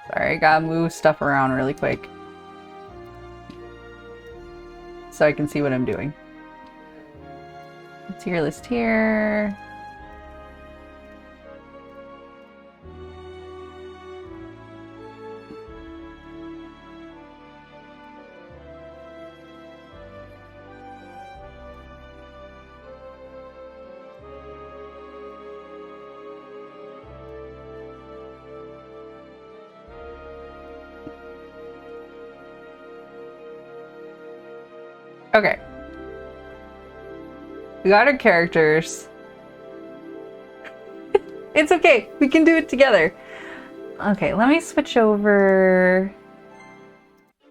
Sorry, I gotta move stuff around really quick so I can see what I'm doing. Tier list here. Okay. We got our characters. It's okay. We can do it together. Okay, let me switch over.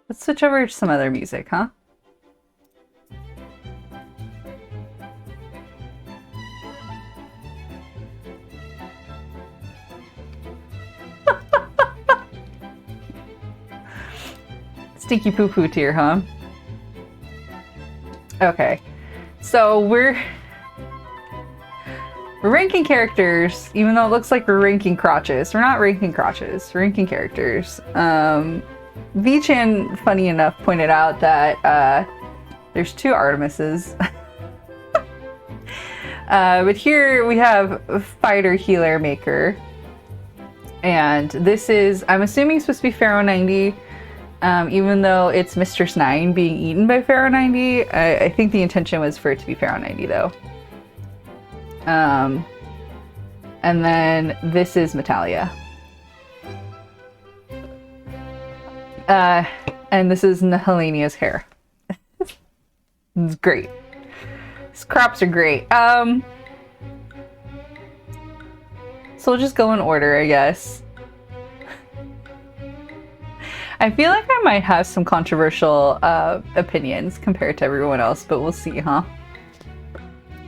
Let's switch over to some other music, huh? Stinky poo poo tier, huh? Okay. So we're ranking characters, even though it looks like we're ranking crotches. We're not ranking crotches, we're ranking characters. V-Chan, funny enough, pointed out that there's two Artemises. But here we have Fighter, Healer, Maker. And this is, I'm assuming, supposed to be Pharaoh 90. Even though it's Mistress 9 being eaten by Pharaoh 90, I think the intention was for it to be Pharaoh 90 though. And then this is Metalia. And this is Nehelenia's hair. It's great. These crops are great. So we'll just go in order, I guess. I feel like I might have some controversial opinions compared to everyone else, but we'll see, huh?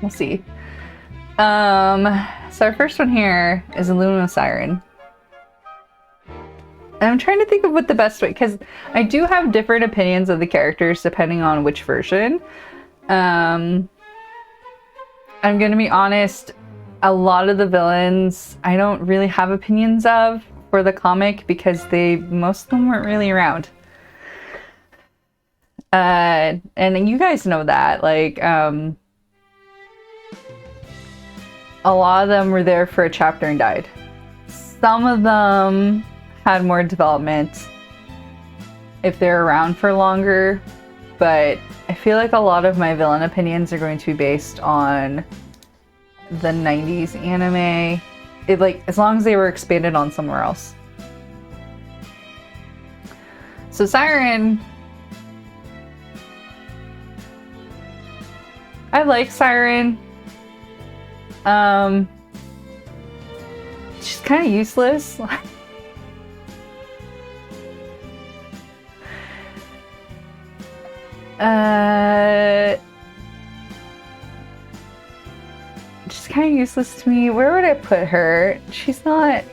We'll see. So our first one here is Aluminum Siren. And I'm trying to think of what the best way, because I do have different opinions of the characters depending on which version. I'm gonna be honest, a lot of the villains I don't really have opinions of for the comic because most of them weren't really around. And you guys know that, like, a lot of them were there for a chapter and died. Some of them had more development if they're around for longer, but I feel like a lot of my villain opinions are going to be based on the 90s anime. As long as they were expanded on somewhere else. So Siren, I like Siren. She's kind of useless. She's kind of useless to me. Where would I put her? She's not...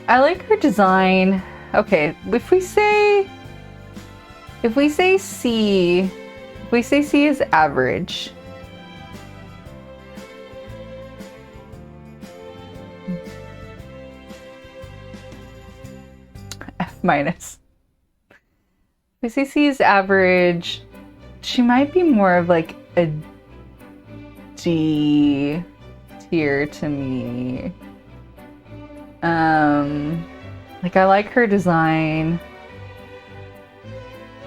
I like her design. Okay, if we say C, if we say C is average. F minus. If we say C is average, she might be more of like a D tier to me. Like, I like her design.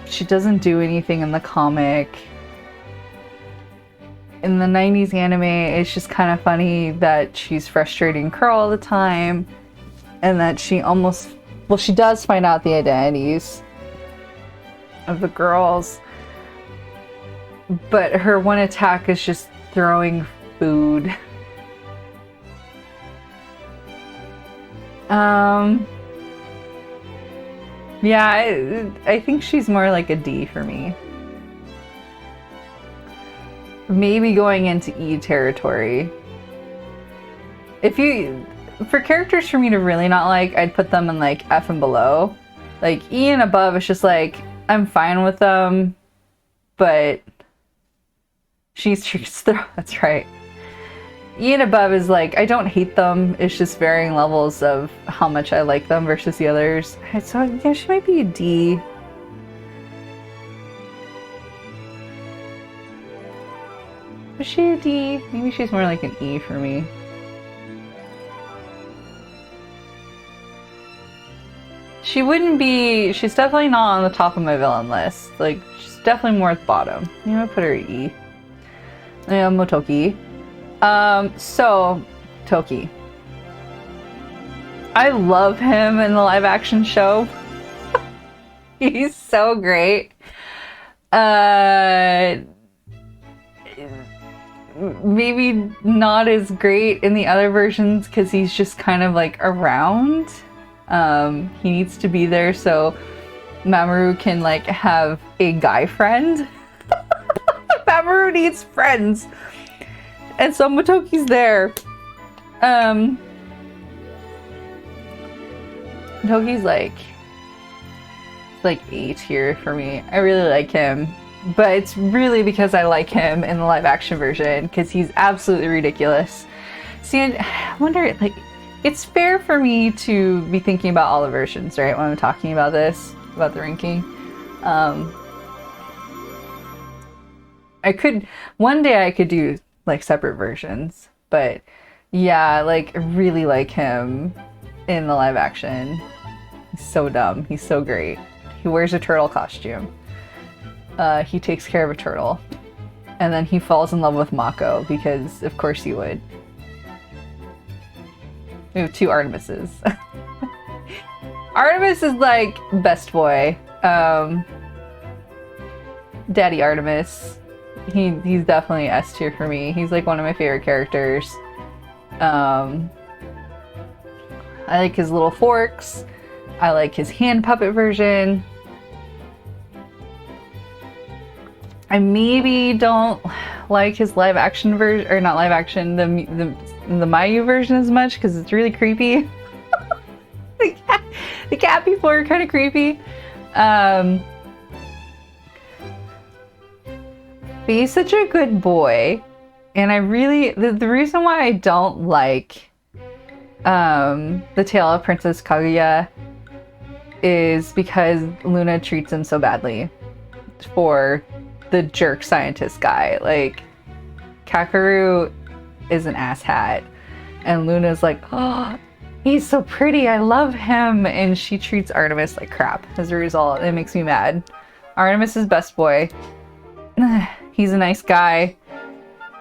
She doesn't do anything in the comic. In the 90s anime, it's just kind of funny that she's frustrating Curl all the time, and that she almost... Well, she does find out the identities of the girls, but her one attack is just throwing food. Yeah, I think she's more like a D for me. Maybe going into E territory. For characters for me to really not like, I'd put them in like F and below. Like E and above, it's just like, I'm fine with them, but She's that's right. E and above is like, I don't hate them. It's just varying levels of how much I like them versus the others. So yeah, she might be a D. Is she a D? Maybe she's more like an E for me. She wouldn't be, she's definitely not on the top of my villain list. Like, she's definitely more at the bottom. I'm gonna put her at E. Motoki. So, Toki. I love him in the live action show. He's so great. Maybe not as great in the other versions because he's just kind of like around. He needs to be there so Mamoru can like have a guy friend. Mamoru needs friends. And so Motoki's there. Motoki's like A tier for me. I really like him. But it's really because I like him in the live action version because he's absolutely ridiculous. See, I wonder, like, it's fair for me to be thinking about all the versions, right? When I'm talking about this, about the ranking. One day I could do like separate versions, but yeah, like I really like him in the live action. He's so dumb. He's so great. He wears a turtle costume. He takes care of a turtle. And then he falls in love with Mako because of course he would. We have 2 Artemises. Artemis is like best boy. Daddy Artemis. He's definitely S tier for me. He's like one of my favorite characters. I like his little forks. I like his hand puppet version. I maybe don't like his live action version, or not live action, the Mayu version as much because it's really creepy. the cat people are kind of creepy. But he's such a good boy, and I really the reason why I don't like the Tale of Princess Kaguya is because Luna treats him so badly for the jerk scientist guy. Like, Kakeru is an asshat, and Luna's like, oh, he's so pretty, I love him, and she treats Artemis like crap. As a result, it makes me mad. Artemis is best boy. He's a nice guy.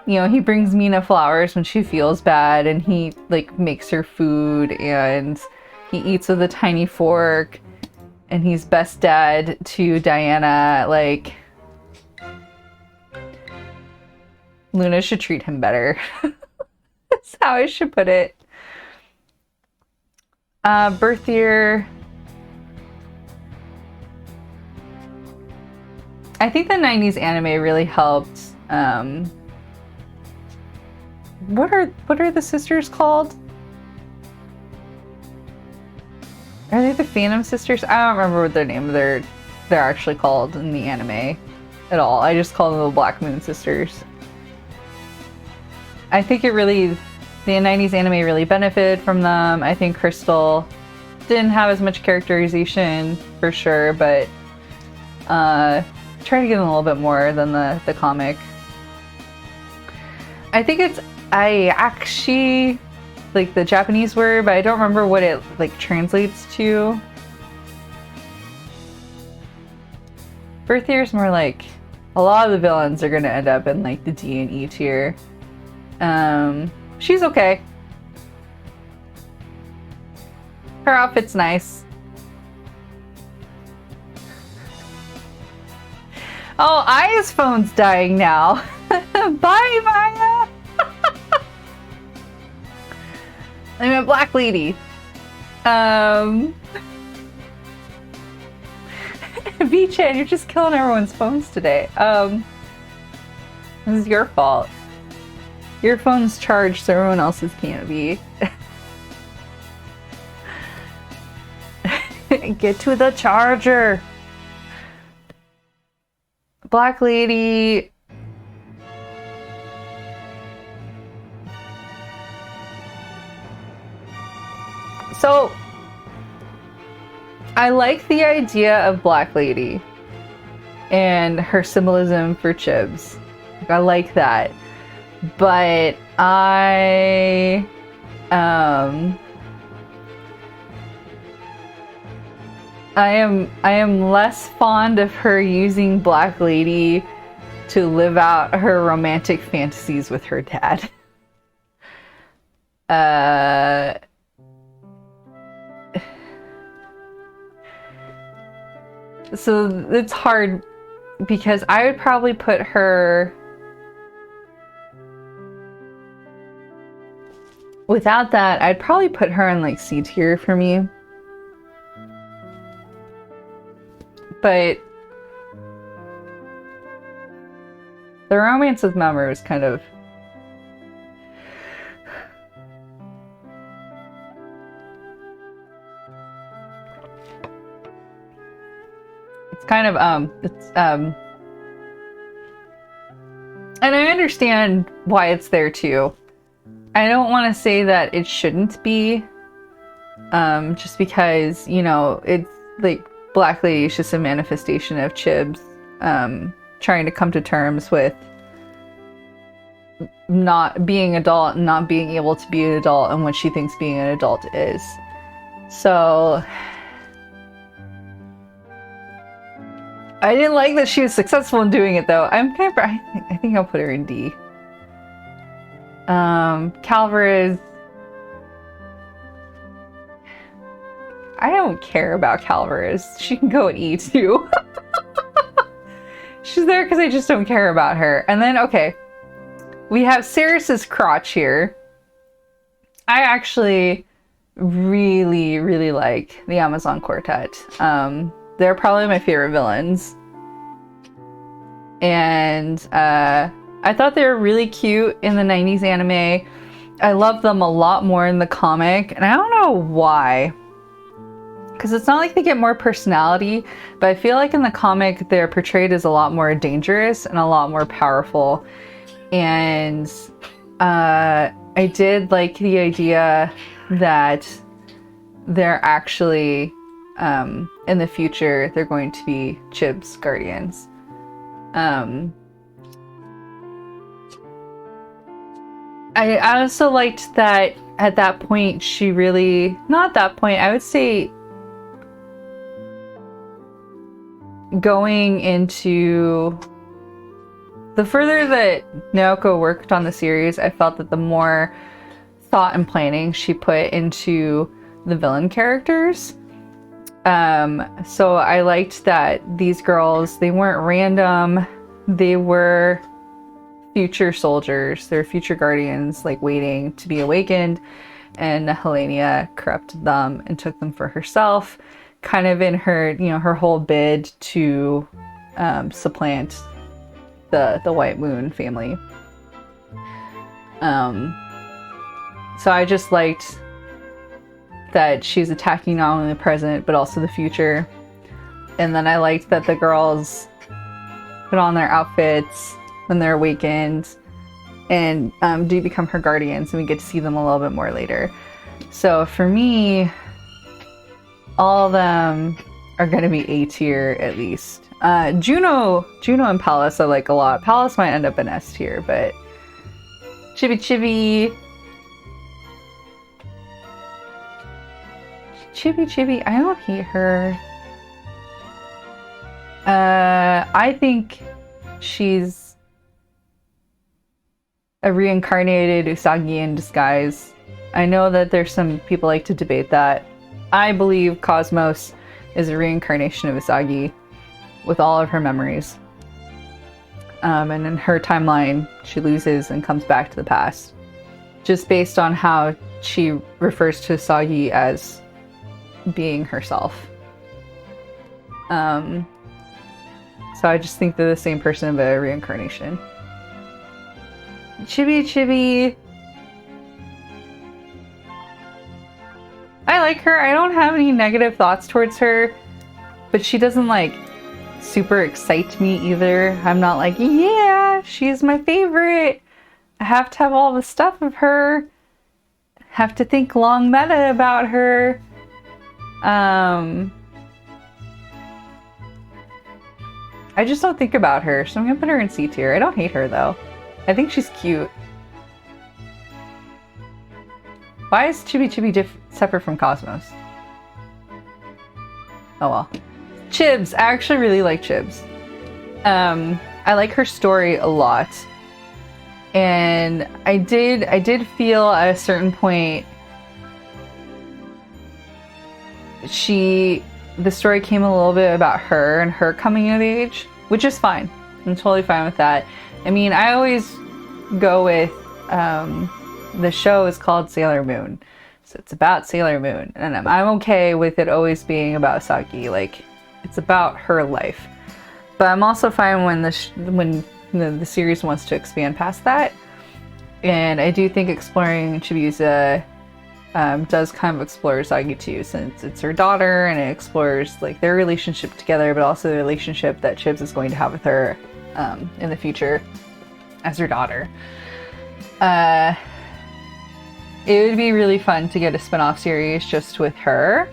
You know, he brings Mina flowers when she feels bad, and he like makes her food, and he eats with a tiny fork, and he's best dad to Diana. Like, Luna should treat him better. That's how I should put it. Birth year. I think the 90s anime really helped. What are the sisters called? Are they the Phantom Sisters? I don't remember what their name they're actually called in the anime at all. I just call them the Black Moon Sisters. I think the 90s anime really benefited from them. I think Crystal didn't have as much characterization for sure, but try to give them a little bit more than the comic. I think it's Aiakushi, like the Japanese word, but I don't remember what it like translates to. Birth year is more like a lot of the villains are gonna end up in like the D and E tier. She's okay. Her outfit's nice. Oh, Aya's phone's dying now. Bye, Maya. I'm a black lady. V-Chan, you're just killing everyone's phones today. This is your fault. Your phone's charged, so everyone else's can't be. Get to the charger. Black lady. So I like the idea of Black Lady and her symbolism for Chibs. I like that. But I am less fond of her using Black Lady to live out her romantic fantasies with her dad. So it's hard because I would probably put her without that. I'd probably put her in like C tier for me. But the romance with Mamoru is kind of and I understand why it's there too. I don't want to say that it shouldn't be, just because, you know, it's like Black Lady is just a manifestation of Chibs trying to come to terms with not being adult and not being able to be an adult and what she thinks being an adult is. So I didn't like that she was successful in doing it, though. I think I'll put her in D. Calvariz. I don't care about Calvariz. She can go in E too. She's there because I just don't care about her. And then, okay, we have Ceres's crotch here. I actually really, really like the Amazon Quartet. They're probably my favorite villains. And I thought they were really cute in the 90s anime. I love them a lot more in the comic, and I don't know why. Because it's not like they get more personality, but I feel like in the comic they're portrayed as a lot more dangerous and a lot more powerful. And I did like the idea that they're actually, in the future, they're going to be Chibs guardians. I also liked that at that point she really, not that point, I would say going into the further that Naoko worked on the series, I felt that the more thought and planning she put into the villain characters. So I liked that these girls, they weren't random, they were future soldiers, they're future guardians, like waiting to be awakened, and Helenia corrupted them and took them for herself, kind of in her, you know, her whole bid to supplant the White Moon family. So I just liked that she's attacking not only the present but also the future. And then I liked that the girls put on their outfits when they're awakened and do become her guardians, and we get to see them a little bit more later. So for me, all of them are going to be A tier at least. Juno and Pallas I like a lot. Pallas might end up in S tier, but Chibi, I don't hate her. I think she's a reincarnated Usagi in disguise. I know that there's some people like to debate that. I believe Cosmos is a reincarnation of Usagi with all of her memories. And in her timeline, she loses and comes back to the past. Just based on how she refers to Usagi as being herself. So I just think they're the same person but a reincarnation. Chibi. I like her. I don't have any negative thoughts towards her, but she doesn't like super excite me either. I'm not like, yeah, she's my favorite. I have to have all the stuff of her. have to think long meta about her. I just don't think about her, so I'm gonna put her in C tier. I don't hate her though. I think she's cute. Why is Chibi Chibi separate from Cosmos? Oh well. Chibs. I actually really like Chibs. I like her story a lot. And I did feel at a certain point the story came a little bit about her and her coming of age, which is fine. I'm totally fine with that. I mean, I always go with the show is called Sailor Moon, so it's about Sailor Moon, and I'm okay with it always being about Saki. Like, it's about her life. But I'm also fine when the series wants to expand past that. And I do think exploring Chibiusa does kind of explore Sagi too, since it's her daughter, and it explores like their relationship together, but also the relationship that Chibs is going to have with her in the future as her daughter. It would be really fun to get a spin-off series just with her.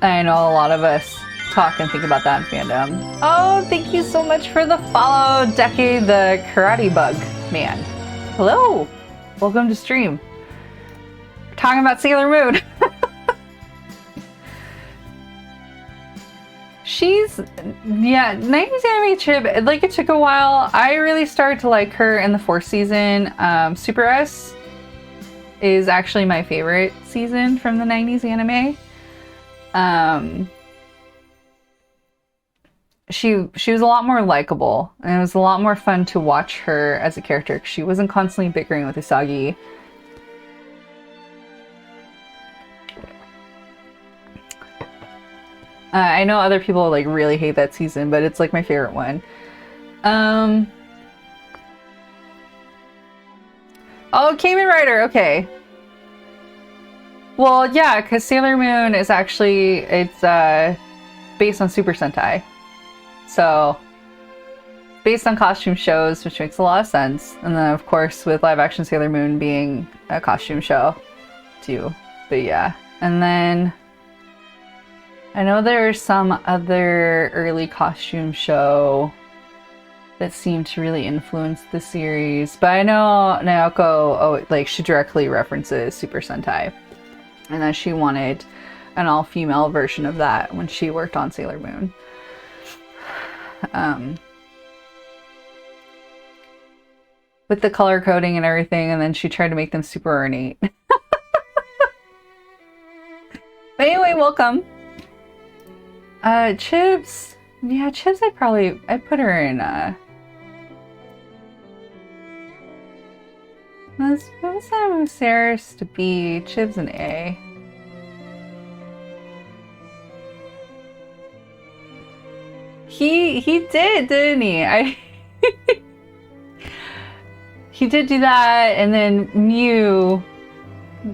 I know a lot of us talk and think about that in fandom. Oh, thank you so much for the follow, Decade the Karate Bug Man. Hello, welcome to stream. We're talking about Sailor Moon. Yeah, 90s anime Chib, like it took a while. I really started to like her in the 4th season. Super S is actually my favorite season from the 90s anime. She was a lot more likable, and it was a lot more fun to watch her as a character because she wasn't constantly bickering with Usagi. I know other people like really hate that season, but it's like my favorite one. Oh, Kamen Rider, okay. Well, yeah, because Sailor Moon is actually, it's based on Super Sentai. So, based on costume shows, which makes a lot of sense. And then, of course, with live action Sailor Moon being a costume show, too. But yeah. And then, I know there's some other early costume show that seemed to really influence the series. But I know Naoko, she directly references Super Sentai. And that she wanted an all-female version of that when she worked on Sailor Moon. With the color coding and everything, and then she tried to make them super ornate. But anyway, welcome. Chibs. Yeah, Chibs I'd put her in, Let's have Ceres to B, Chibs and A. He did, didn't he? He did do that, and then Mew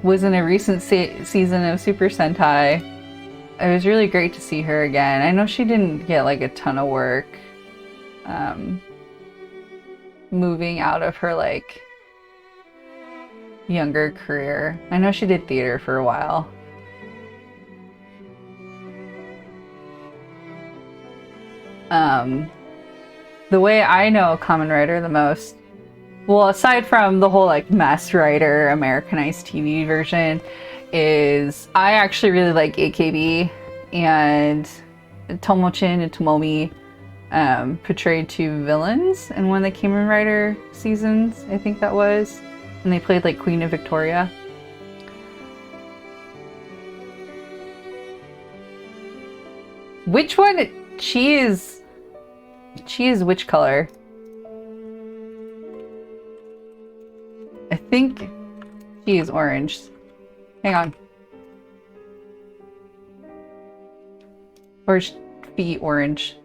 was in a recent season of Super Sentai. It was really great to see her again. I know she didn't get like a ton of work moving out of her like younger career. I know she did theater for a while. The way I know Kamen Rider the most, well, aside from the whole like Masked Rider Americanized TV version, is I actually really like AKB, and Tomochin and Tomomi portrayed two villains in one of the Kamen Rider seasons, I think that was, and they played like Queen and Victoria. Which one? She is which color? I think she is orange. Hang on. Or be orange.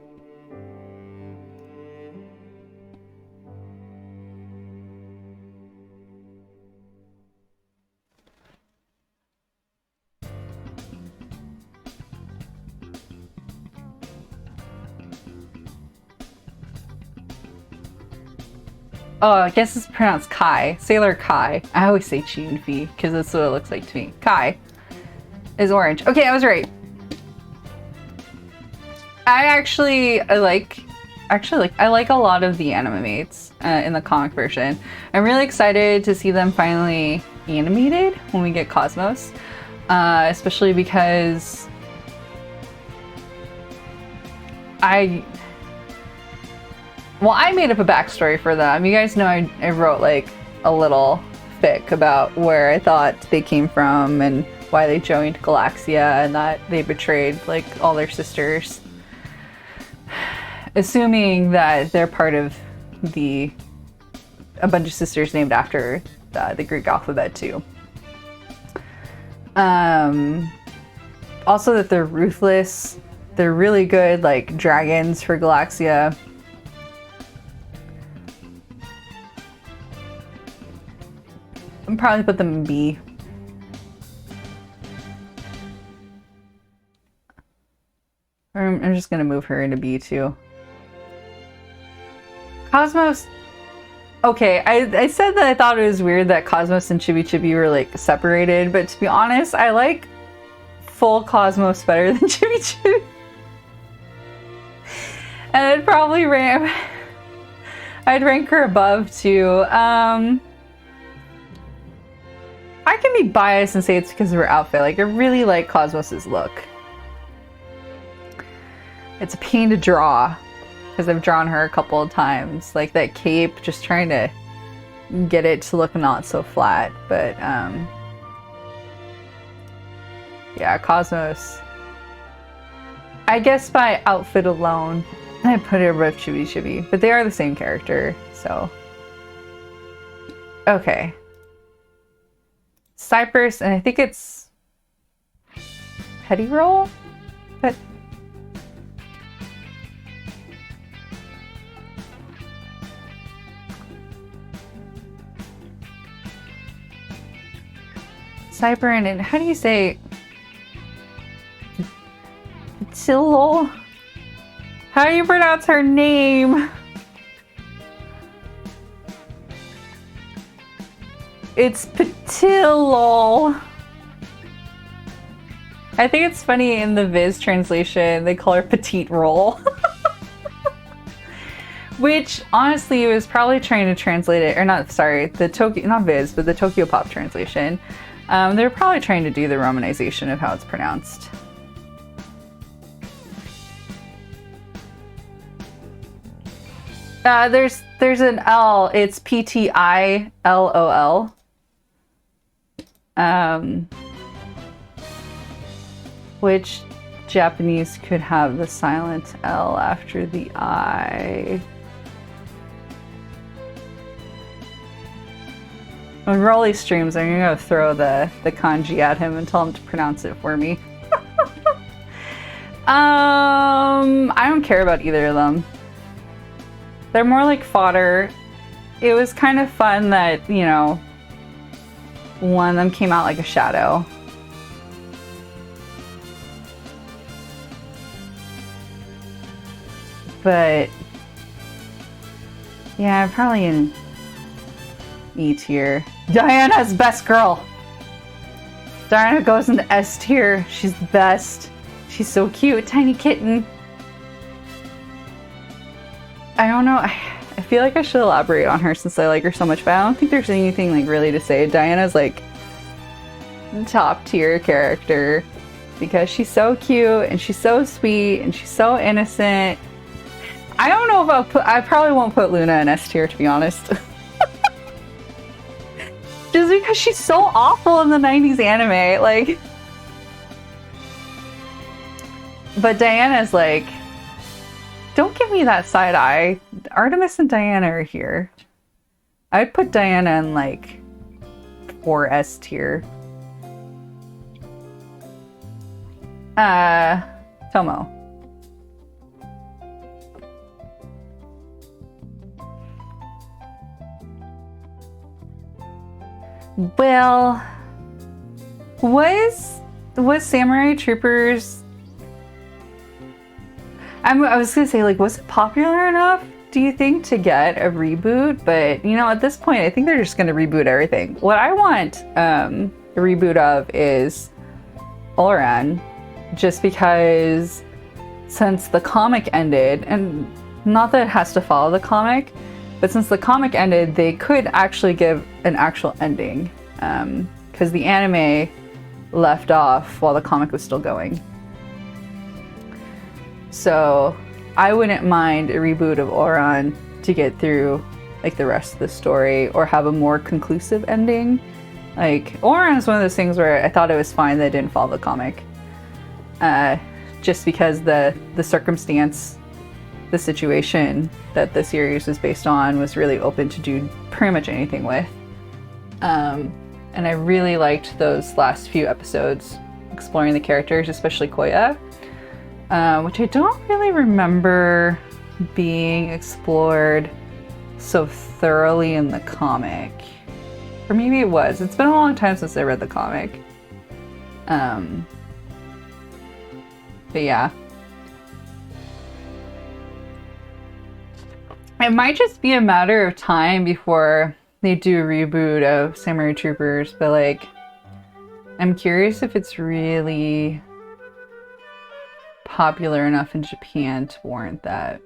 Oh, I guess it's pronounced Kai. Sailor Kai. I always say Chi-Fi because that's what it looks like to me. Kai is orange. Okay, I was right. I like a lot of the Animamates in the comic version. I'm really excited to see them finally animated when we get Cosmos, especially because I made up a backstory for them. You guys know I wrote like a little fic about where I thought they came from and why they joined Galaxia and that they betrayed like all their sisters. Assuming that they're part of a bunch of sisters named after the Greek alphabet too. Also that they're ruthless. They're really good like dragons for Galaxia. I'll probably put them in B. I'm just gonna move her into B too. Cosmos. Okay, I said that I thought it was weird that Cosmos and Chibi Chibi were like separated, but to be honest, I like full Cosmos better than Chibi Chibi. And I'd probably I'd rank her above too. I can be biased and say it's because of her outfit. Like, I really like Cosmos's look. It's a pain to draw because I've drawn her a couple of times. Like that cape, just trying to get it to look not so flat. But yeah, Cosmos. I guess by outfit alone, I put her above Chibi Chibi, but they are the same character, so. Okay. Cypress, and I think it's Petty Roll? But Cypern, and how do you say Patillo? How do you pronounce her name? It's Patillo. I think it's funny in the Viz translation, they call her Petite Roll. Which, honestly, was probably trying to translate it, or not, sorry, the Tokyo, not Viz, but the Tokyo Pop translation. They're probably trying to do the romanization of how it's pronounced. There's an L, it's P-T-I-L-O-L. Which Japanese could have the silent L after the I. When Rolly streams, I'm gonna go throw the kanji at him and tell him to pronounce it for me. I don't care about either of them. They're more like fodder. It was kind of fun that, you know, one of them came out like a shadow. But yeah, I'm probably in E tier. Diana's best girl. Diana goes into S tier. She's the best. She's so cute, tiny kitten. I don't know. I feel like I should elaborate on her since I like her so much, but I don't think there's anything like really to say. Diana's like top tier character because she's so cute and she's so sweet and she's so innocent. I don't know if I probably won't put Luna in S tier, to be honest. Just because she's so awful in the 90s anime, like. But Diana's like, don't give me that side eye. Artemis and Diana are here. I'd put Diana in like 4S tier. Tomo. Well, was Samurai Troopers... I was gonna say, like, was it popular enough do you think, to get a reboot, but you know, at this point, I think they're just going to reboot everything. What I want a reboot of is Olran, just because since the comic ended, and not that it has to follow the comic, but since the comic ended, they could actually give an actual ending, because the anime left off while the comic was still going. So I wouldn't mind a reboot of Olran to get through like the rest of the story, or have a more conclusive ending. Like, Olran is one of those things where I thought it was fine that it didn't follow the comic, just because the circumstance, the situation that the series was based on was really open to do pretty much anything with. And I really liked those last few episodes exploring the characters, especially Koya, which I don't really remember being explored so thoroughly in the comic. Or maybe it was. It's been a long time since I read the comic. But yeah. It might just be a matter of time before they do a reboot of Samurai Troopers, but like, I'm curious if it's really popular enough in Japan to warrant that.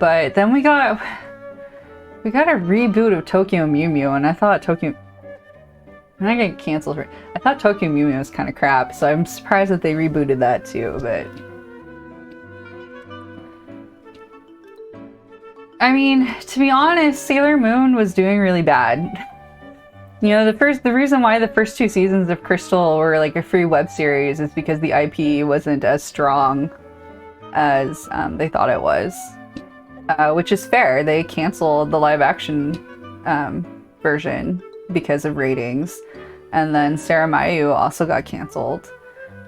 But then we got a reboot of Tokyo Mew Mew, and I thought Tokyo... And I get canceled for... I thought Tokyo Mew Mew was kind of crap, so I'm surprised that they rebooted that too, but... I mean, to be honest, Sailor Moon was doing really bad. You know, the reason why the first 2 seasons of Crystal were like a free web series is because the IP wasn't as strong as they thought it was. Which is fair. They canceled the live action version because of ratings. And then Sarah Mayu also got canceled.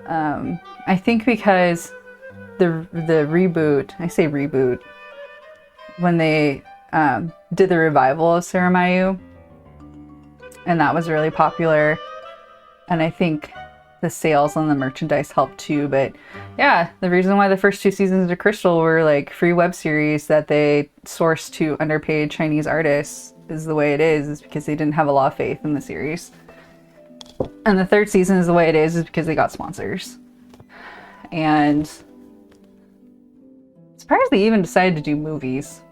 I think because the reboot, I say reboot, when they did the revival of Sarah Mayu, and that was really popular, and I think the sales on the merchandise helped too. But yeah, the reason why the first 2 seasons of Crystal were like free web series that they sourced to underpaid Chinese artists is the way it is because they didn't have a lot of faith in the series. And the 3rd season is the way it is because they got sponsors. And surprised they even decided to do movies.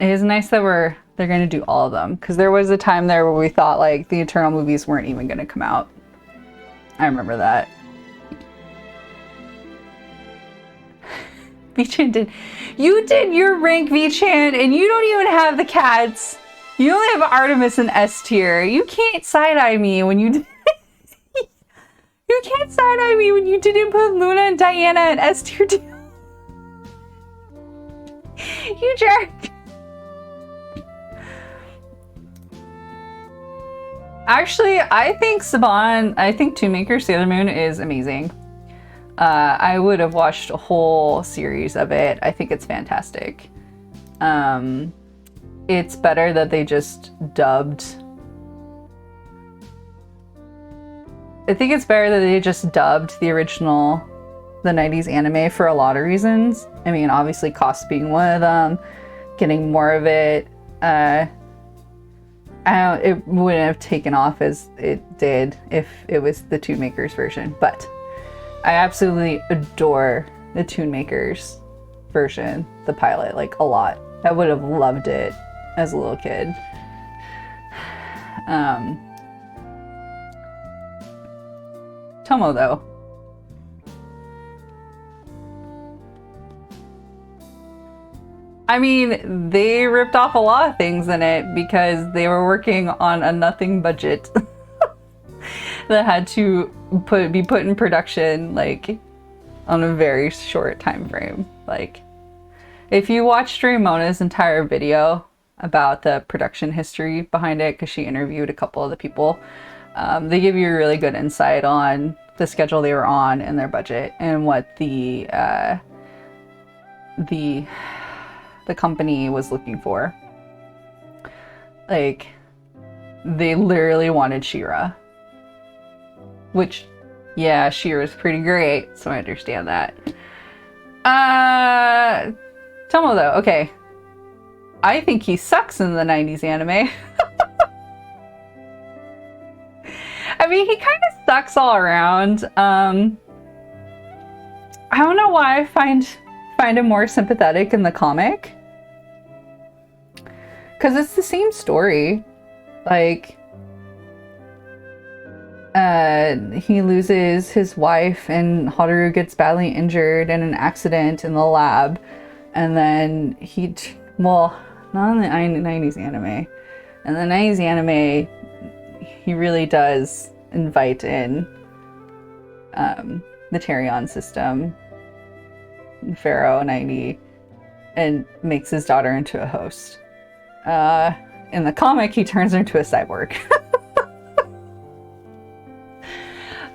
It is nice that they're going to do all of them, because there was a time there where we thought like the Eternal movies weren't even going to come out. I remember that. V-Chan you did your rank, V-Chan, and you don't even have the cats. You only have Artemis in S tier. You can't side-eye me when you you can't side-eye me when you didn't put Luna and Diana in S tier too. You jerk. Actually, I think Toonmaker Sailor Moon is amazing. I would have watched a whole series of it. I think it's fantastic. It's better that they just dubbed. I think it's better that they just dubbed the original, the 90s anime, for a lot of reasons. I mean, obviously cost being one of them, getting more of it. It wouldn't have taken off as it did if it was the Toonmakers version, but I absolutely adore the Toonmakers version, the pilot, like a lot. I would have loved it as a little kid. Tomo, though. I mean, they ripped off a lot of things in it because they were working on a nothing budget that had to be put in production like on a very short time frame. Like, if you watched Ramona's entire video about the production history behind it, because she interviewed a couple of the people, they give you a really good insight on the schedule they were on and their budget and what the company was looking for. Like, they literally wanted She-Ra. Which, yeah, She-Ra's pretty great, so I understand that. Tomo though, okay. I think he sucks in the 90s anime. I mean, he kind of sucks all around. I don't know why I find him more sympathetic in the comic. Because it's the same story. Like, he loses his wife and Haru gets badly injured in an accident in the lab. And then well, not in the 90s anime. In the 90s anime, he really does invite in the Tarion system, Pharaoh 90, and makes his daughter into a host. In the comic, he turns her into a cyborg.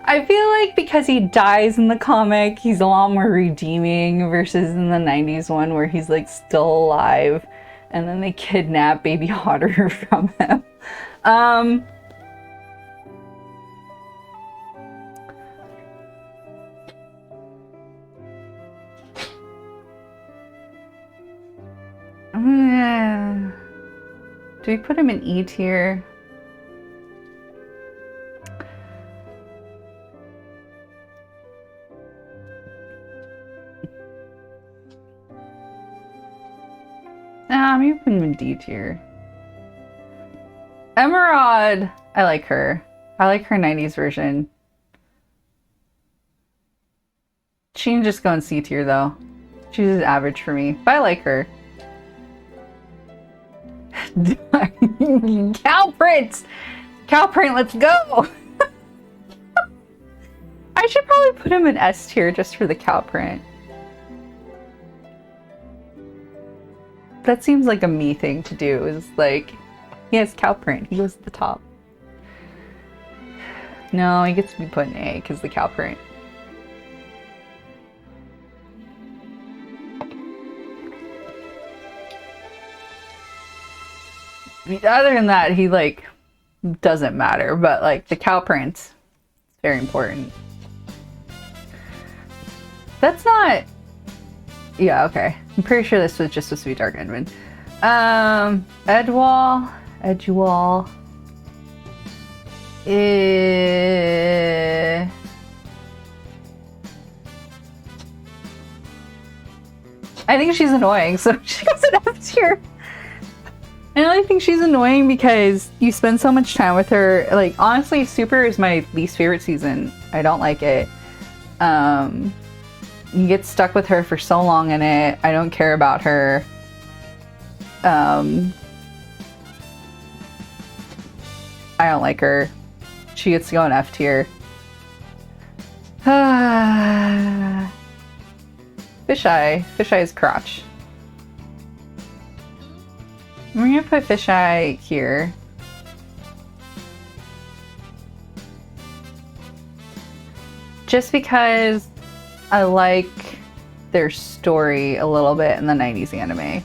I feel like because he dies in the comic, he's a lot more redeeming versus in the 90s one where he's like still alive and then they kidnap baby Haru from him. Do we put him in E tier? Nah, maybe put him in D tier. Emerald! I like her. I like her 90s version. She can just go in C tier though. She's just average for me, but I like her. Calprint! Calprint, let's go! I should probably put him in S tier just for the Calprint. That seems like a me thing to do, is like, he has Calprint, he goes to the top. No, he gets to be put in A because the Calprint. I mean, other than that, he like doesn't matter, but like the Calprint is very important. That's not. Yeah, okay. I'm pretty sure this was just supposed to be Dark Edmund. Edgewall. I think she's annoying, so she goes in F tier. I only think she's annoying because you spend so much time with her. Like, honestly, Super is my least favorite season. I don't like it. You get stuck with her for so long in it. I don't care about her. I don't like her. She gets to go in F tier. Fisheye's crotch. We're gonna put Fisheye here. Just because I like their story a little bit in the 90s anime.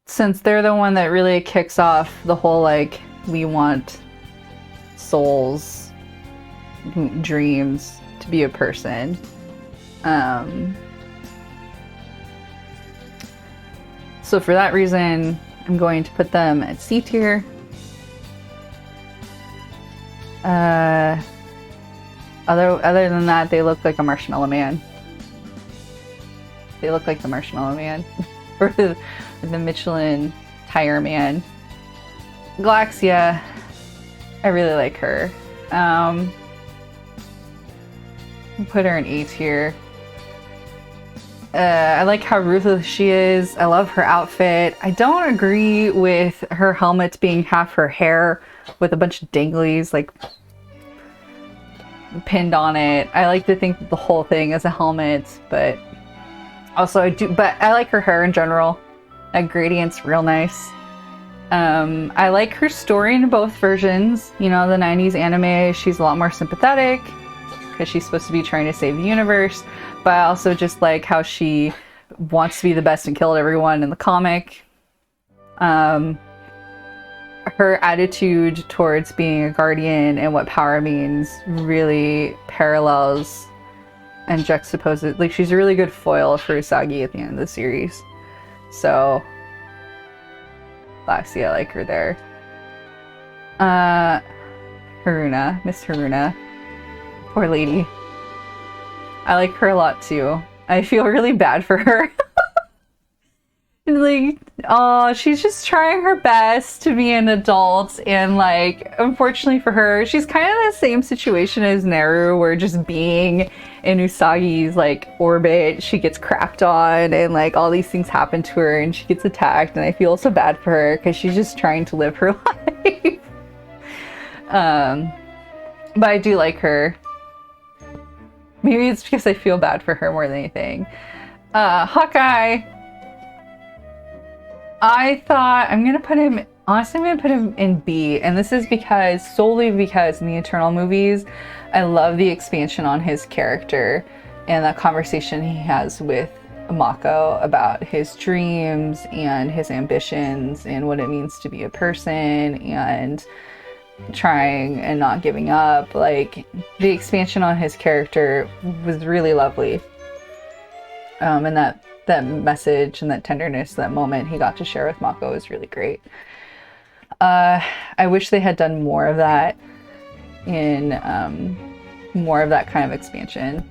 Since they're the one that really kicks off the whole, like, we want souls, dreams to be a person. So for that reason, I'm going to put them at C tier. Other than that, they look like a Marshmallow Man. They look like the Marshmallow Man. Or the Michelin Tire Man. Galaxia, I really like her. Put her in A tier. I like how ruthless she is. I love her outfit. I don't agree with her helmet being half her hair with a bunch of danglies like pinned on it. I like to think that the whole thing is a helmet, but also I like her hair in general. That gradient's real nice. I like her story in both versions. You know, the 90s anime, she's a lot more sympathetic because she's supposed to be trying to save the universe. But I also just like how she wants to be the best and killed everyone in the comic. Her attitude towards being a guardian and what power means really parallels and juxtaposes. Like, she's a really good foil for Usagi at the end of the series. So, Lassie, I like her there. Haruna, Miss Haruna. Poor lady. I like her a lot too. I feel really bad for her. Like, oh, she's just trying her best to be an adult, and like, unfortunately for her, she's kind of in the same situation as Naru, where just being in Usagi's like orbit, she gets crapped on, and like all these things happen to her, and she gets attacked, and I feel so bad for her because she's just trying to live her life. But I do like her. Maybe it's because I feel bad for her more than anything. Hawkeye. I thought I'm gonna put him, honestly, I'm gonna put him in B, and this is solely because in the Eternal movies, I love the expansion on his character and that conversation he has with Mako about his dreams and his ambitions and what it means to be a person and trying and not giving up. Like, the expansion on his character was really lovely. And that message and that tenderness, that moment he got to share with Mako is really great. I wish they had done more of that in more of that kind of expansion.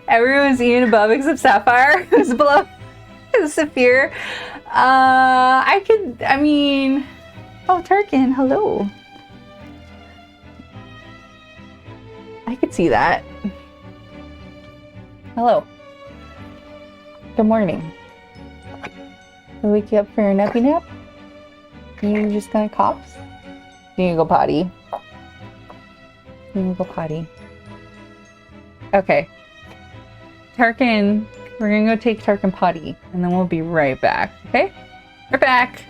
Everyone's eating above except Sapphire, who's below Saphir. Oh, Tarkin, hello. I could see that. Hello. Good morning. I wake you up for your nappy nap? You just gonna cough? You need to go potty. You need to go potty. Okay. Tarkin, we're gonna go take Tarkin potty, and then we'll be right back, okay? We're back!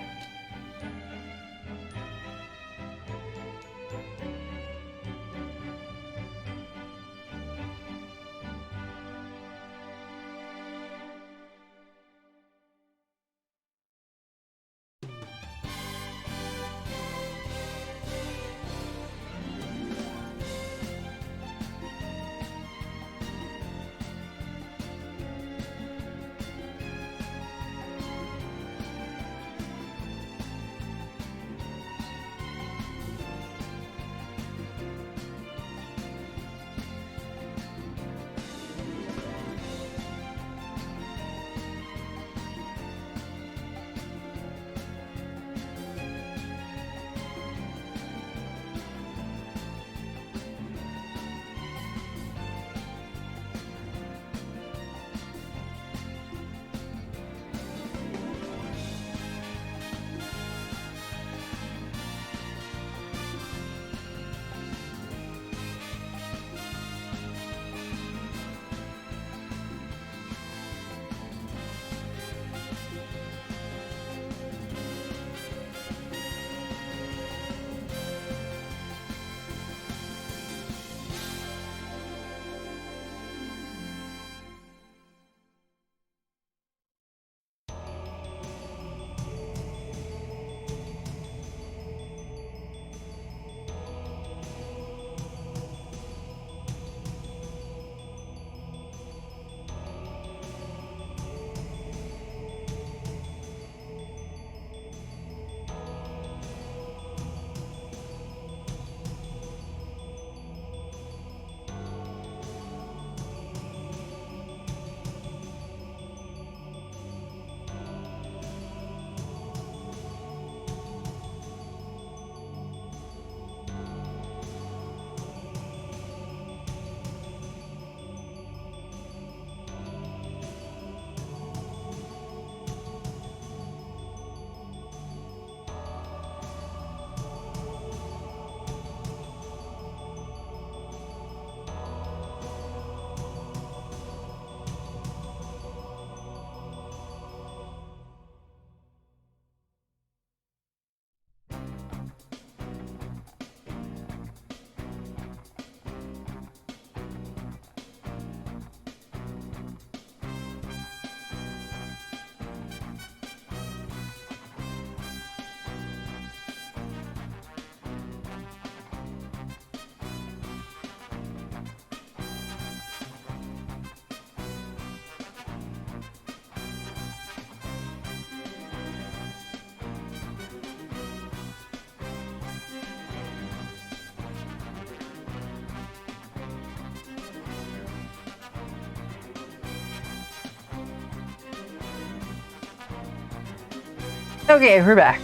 Okay, we're back.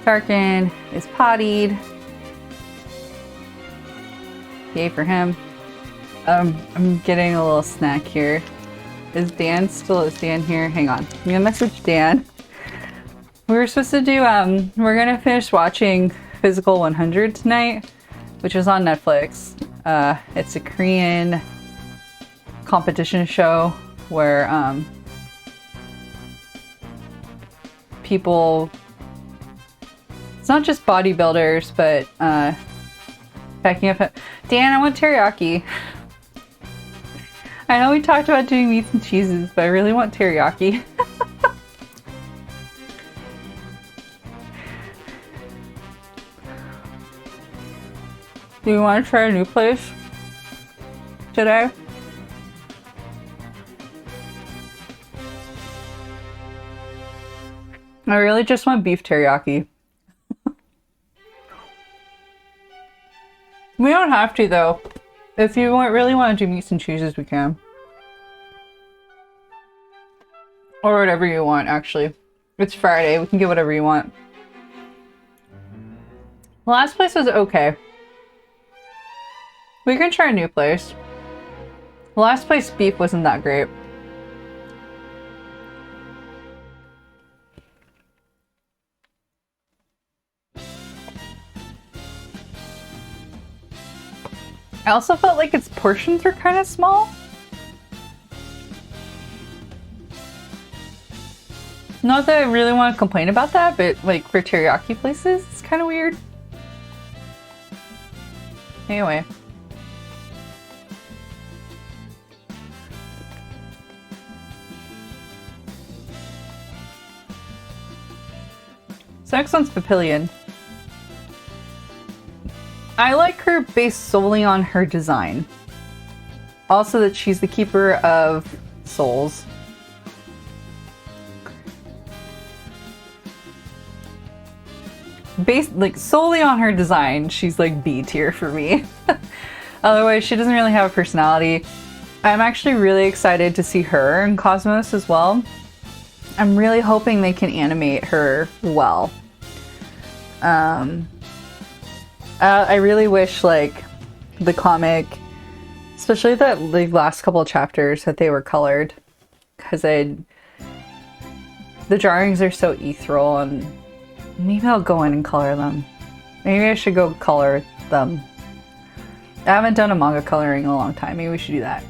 Tarkin is pottied. Yay for him. I'm getting a little snack here. Is Dan here? Hang on. I'm gonna message Dan. We were supposed to do, we're gonna finish watching Physical 100 tonight, which is on Netflix. It's a Korean competition show where, people, it's not just bodybuilders, but, backing up. Dan, I want teriyaki. I know we talked about doing meats and cheeses, but I really want teriyaki. Do you want to try a new place today? I really just want beef teriyaki. We don't have to though. If you really want to do meats and cheeses, we can. Or whatever you want, actually. It's Friday, we can get whatever you want. The last place was okay. We can try a new place. The last place beef wasn't that great. I also felt like its portions were kind of small. Not that I really want to complain about that, but like for teriyaki places, it's kind of weird. Anyway. So next one's Papillion. I like her based solely on her design. Also that she's the keeper of souls. Based like solely on her design, she's like B tier for me. Otherwise, she doesn't really have a personality. I'm actually really excited to see her in Cosmos as well. I'm really hoping they can animate her well. I really wish, like, the comic, especially the last couple of chapters, that they were colored. Because the drawings are so ethereal, and maybe I'll go in and color them. Maybe I should go color them. I haven't done a manga coloring in a long time. Maybe we should do that.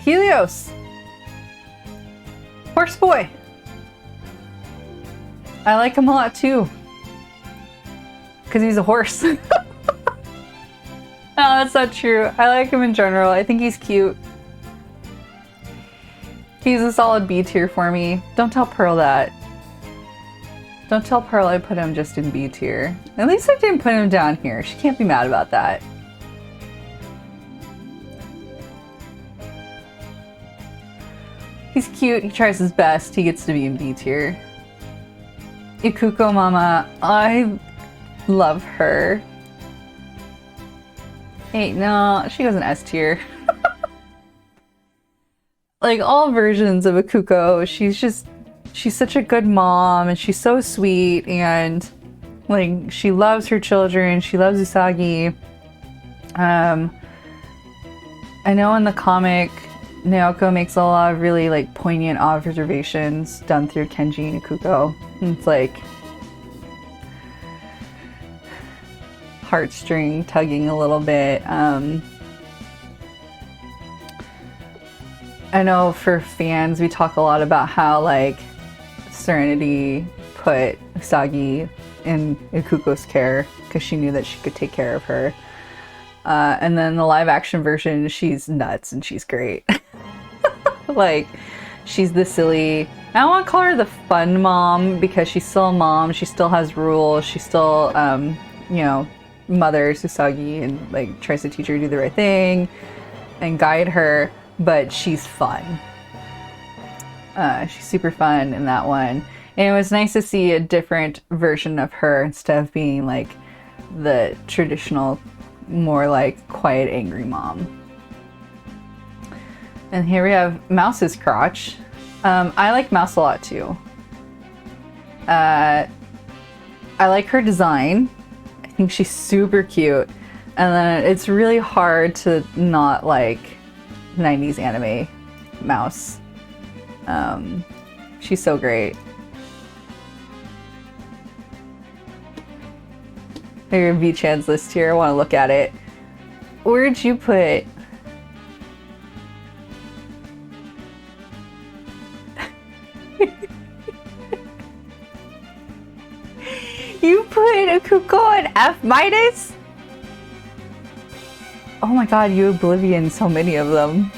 Helios! Horse boy! I like him a lot too. Because he's a horse. No, that's not true. I like him in general. I think he's cute. He's a solid B tier for me. Don't tell Pearl that. Don't tell Pearl I put him just in B tier. At least I didn't put him down here. She can't be mad about that. He's cute. He tries his best. He gets to be in B tier. Ikuko Mama. I love her. Hey, no, she goes in S tier. Like all versions of Ikuko, she's such a good mom and she's so sweet and like she loves her children, she loves Usagi. I know in the comic Naoko makes a lot of really like poignant observations done through Kenji and Ikuko. And it's like heartstring tugging a little bit. I know for fans we talk a lot about how like Serenity put Usagi in Ikuko's care because she knew that she could take care of her. And then the live action version, she's nuts and she's great. Like, she's the silly, I don't want to call her the fun mom because she's still a mom, she still has rules, she still, you know, mothers Usagi and like tries to teach her to do the right thing and guide her, but she's fun. She's super fun in that one. And it was nice to see a different version of her instead of being like the traditional, more like quiet, angry mom. And here we have Mouse's crotch. I like Mouse a lot too. I like her design. I think she's super cute. And then it's really hard to not like 90s anime Mouse. She's so great. Your V-Chan's list here. I want to look at it. Where'd you put? You put a Kuko and F minus? Oh my god, you Oblivion so many of them.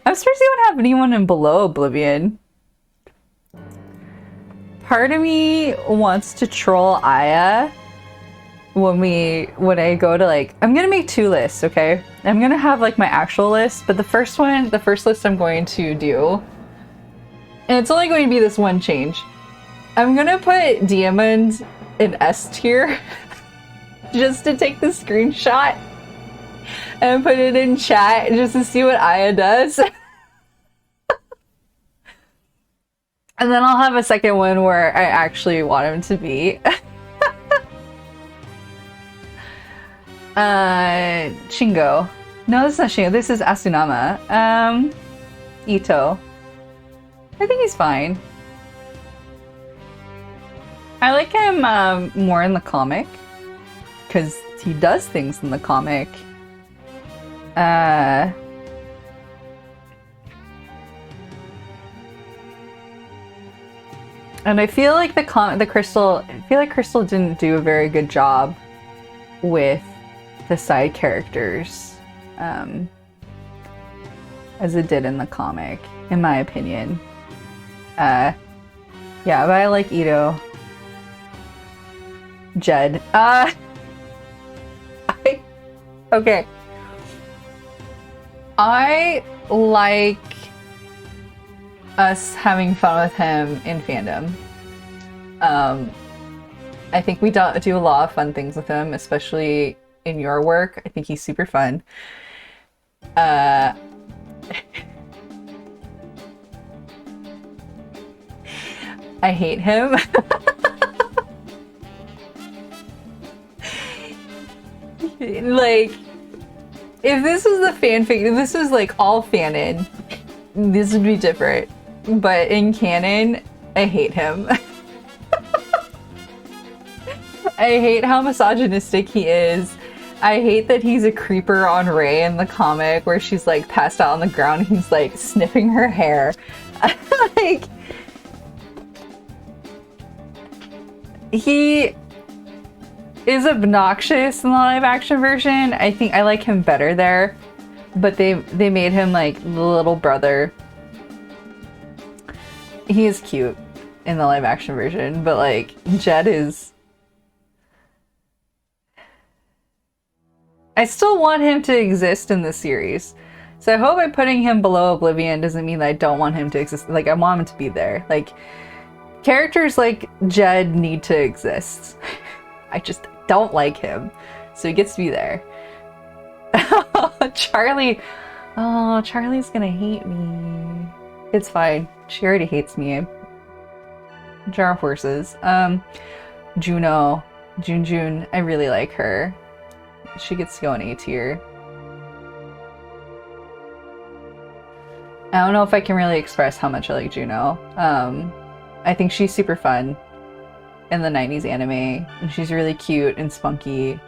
I'm surprised you don't have anyone in below Oblivion. Part of me wants to troll Aya when I go to like, I'm gonna make 2 lists, okay? I'm gonna have like my actual list, but the first list I'm going to do, and it's only going to be this one change. I'm gonna put Diamond in S tier just to take the screenshot and put it in chat just to see what Aya does. And then I'll have a second one where I actually want him to be. Shingo. No, this is not Shingo. This is Asunama. Ito. I think he's fine. I like him more in the comic because he does things in the comic. And I feel like Crystal didn't do a very good job with the side characters as it did in the comic, in my opinion. Yeah, but I like Ito. Jed. Okay. I like us having fun with him in fandom. I think we do a lot of fun things with him, especially in your work. I think he's super fun. I hate him. Like, if this was the fanfic, if this was like all fanon, this would be different. But in canon, I hate him. I hate how misogynistic he is. I hate that he's a creeper on Rei in the comic where she's like passed out on the ground and he's like sniffing her hair. Like, he is obnoxious in the live action version. I think I like him better there, but they made him like the little brother. He is cute in the live action version, but like Jed is. I still want him to exist in the series, so I hope by putting him below Oblivion doesn't mean that I don't want him to exist. Like, I want him to be there. Like, characters like Jed need to exist. I just don't like him, so he gets to be there. Charlie. Oh, Charlie's gonna hate me. It's fine. She already hates me. Jar of horses. Juno. Junjun. I really like her. She gets to go in A tier. I don't know if I can really express how much I like Juno. I think she's super fun in the 90s anime, and she's really cute and spunky.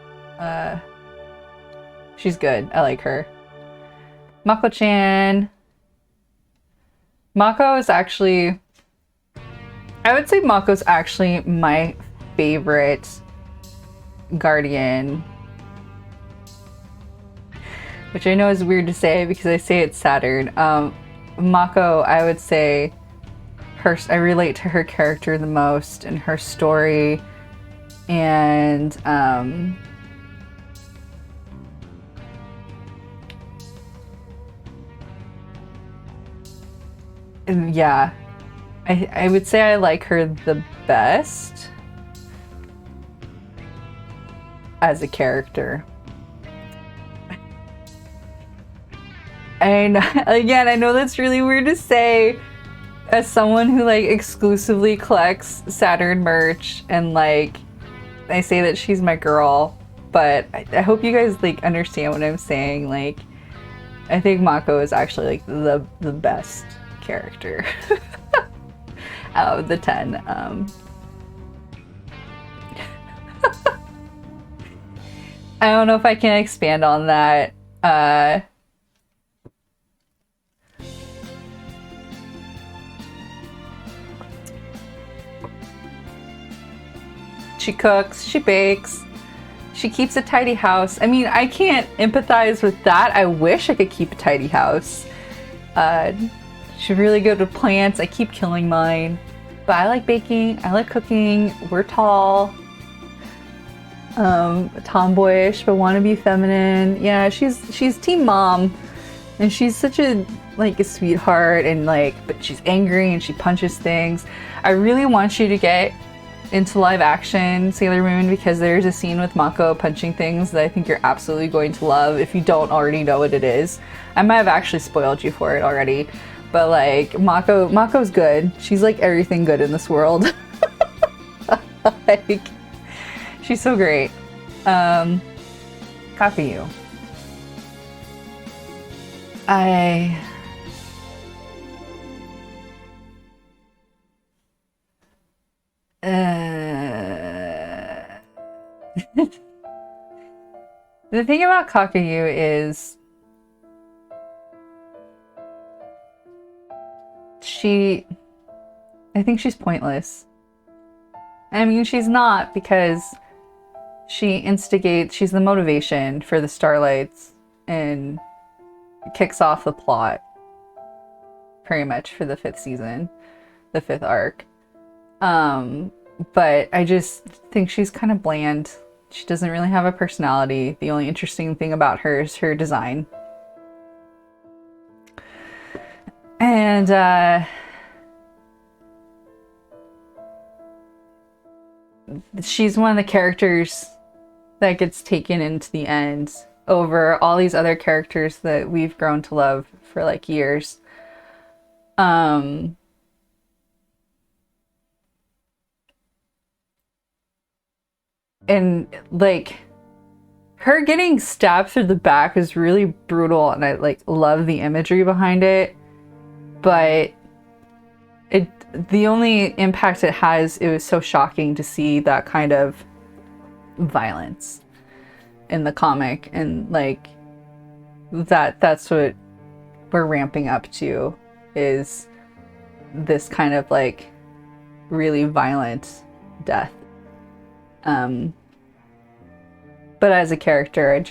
She's good. I like her. Mako-chan. Mako is actually... I would say Mako's actually my favorite guardian. Which I know is weird to say because I say it's Saturn. Mako, I would say... I relate to her character the most and her story, and yeah, I would say I like her the best as a character. And again, I know that's really weird to say as someone who like exclusively collects Saturn merch, and like I say that she's my girl, but I hope you guys like understand what I'm saying. Like, I think Mako is actually like the best character out of the 10. I don't know if I can expand on that. She cooks, she bakes, she keeps a tidy house. I mean, I can't empathize with that. I wish I could keep a tidy house. She's really good with plants. I keep killing mine. But I like baking, I like cooking. We're tall. Tomboyish, but want to be feminine. Yeah, she's team mom. And she's such a sweetheart, and but she's angry and she punches things. I really want you to get into live action Sailor Moon, because there's a scene with Mako punching things that I think you're absolutely going to love if you don't already know what it is. I might have actually spoiled you for it already, but like Mako's good. She's like everything good in this world. Like, she's so great. Kakuyu. The thing about Kakuyu is I think she's pointless. I mean, she's not, because she's the motivation for the Starlights and kicks off the plot pretty much for the 5th season, the 5th arc. But I just think she's kind of bland. She doesn't really have a personality. The only interesting thing about her is her design. And she's one of the characters that gets taken into the end over all these other characters that we've grown to love for like years. And like her getting stabbed through the back is really brutal, and I like love the imagery behind it, but the only impact it has, it was so shocking to see that kind of violence in the comic, and like that's what we're ramping up to, is this kind of like really violent death. But as a character,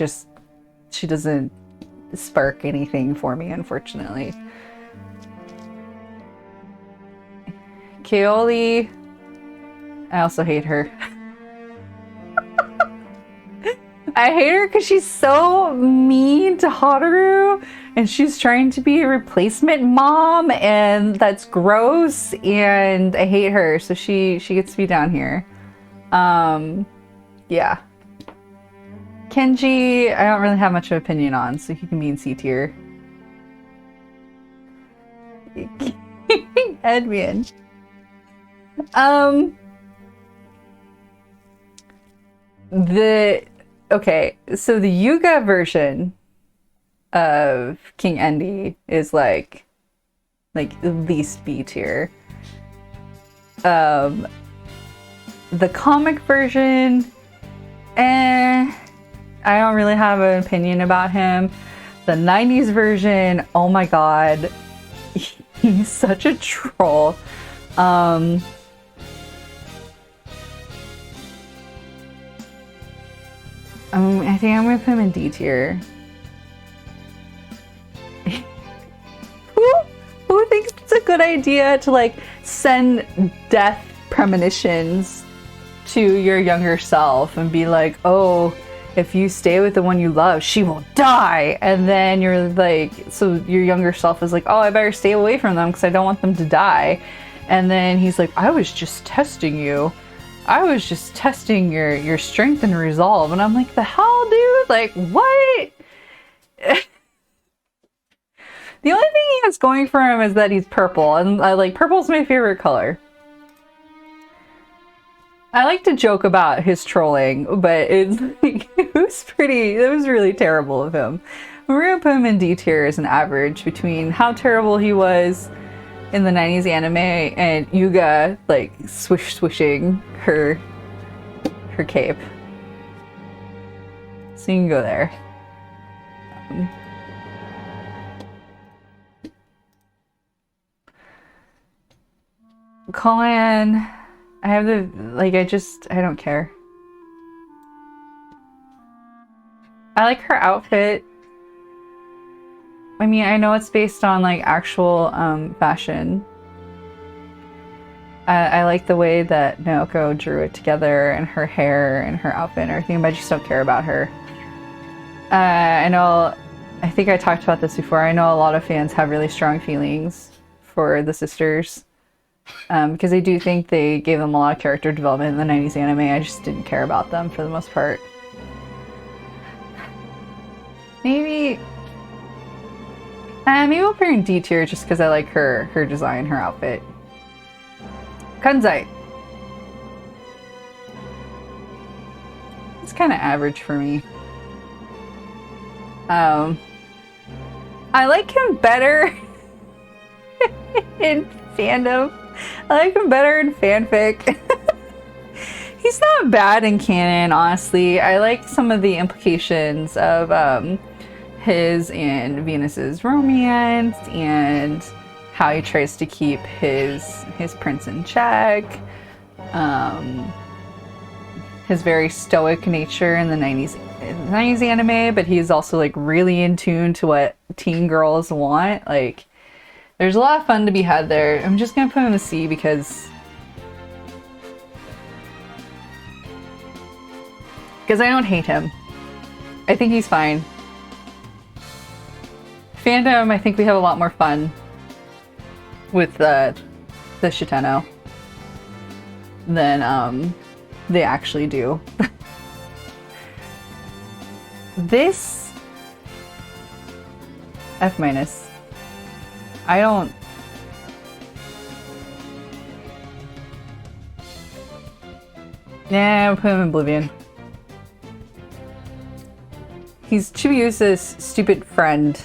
she doesn't spark anything for me, unfortunately. Kaoli, I also hate her. I hate her because she's so mean to Haruhi, and she's trying to be a replacement mom, and that's gross, and I hate her, so she gets to be down here. Yeah. Kenji, I don't really have much of an opinion on, so he can be in C tier. Edwin. Okay, so the Yuga version of King Endy is like at least B tier. The comic version, I don't really have an opinion about him. The 90s version, oh my god, he's such a troll. I think I'm gonna put him in D tier. Who thinks it's a good idea to like send death premonitions to your younger self and be like, oh, if you stay with the one you love, she will die. And then you're like, so your younger self is like, oh, I better stay away from them because I don't want them to die. And then he's like, I was just testing you. I was just testing your strength and resolve. And I'm like, the hell, dude? Like, what? The only thing he has going for him is that he's purple, and purple's my favorite color. I like to joke about his trolling, but it's like, it was really terrible of him. We're gonna put him in D tier as an average between how terrible he was in the 90s anime and Yuga like swishing her cape. So you can go there. Colin, I have the I don't care. I like her outfit. I mean, I know it's based on like actual fashion. I like the way that Naoko drew it together, and her hair and her outfit and everything, but I just don't care about her. I think I talked about this before. I know a lot of fans have really strong feelings for the sisters because I do think they gave them a lot of character development in the 90s anime. I just didn't care about them for the most part. Maybe we'll put her in D tier just because I like her design, her outfit. Kunzite. It's kind of average for me. I like him better in fandom. I like him better in fanfic. He's not bad in canon, honestly. I like some of the implications of his and Venus's romance and how he tries to keep his prince in check. His very stoic nature in the 90s anime, but he's also like really in tune to what teen girls want. Like, there's a lot of fun to be had there. I'm just gonna put him in the C because I don't hate him. I think he's fine. Fandom, I think we have a lot more fun with the Shiteno than they actually do. This F-. I don't... Yeah, I'll put him in Oblivion. He's Chibiusa's stupid friend,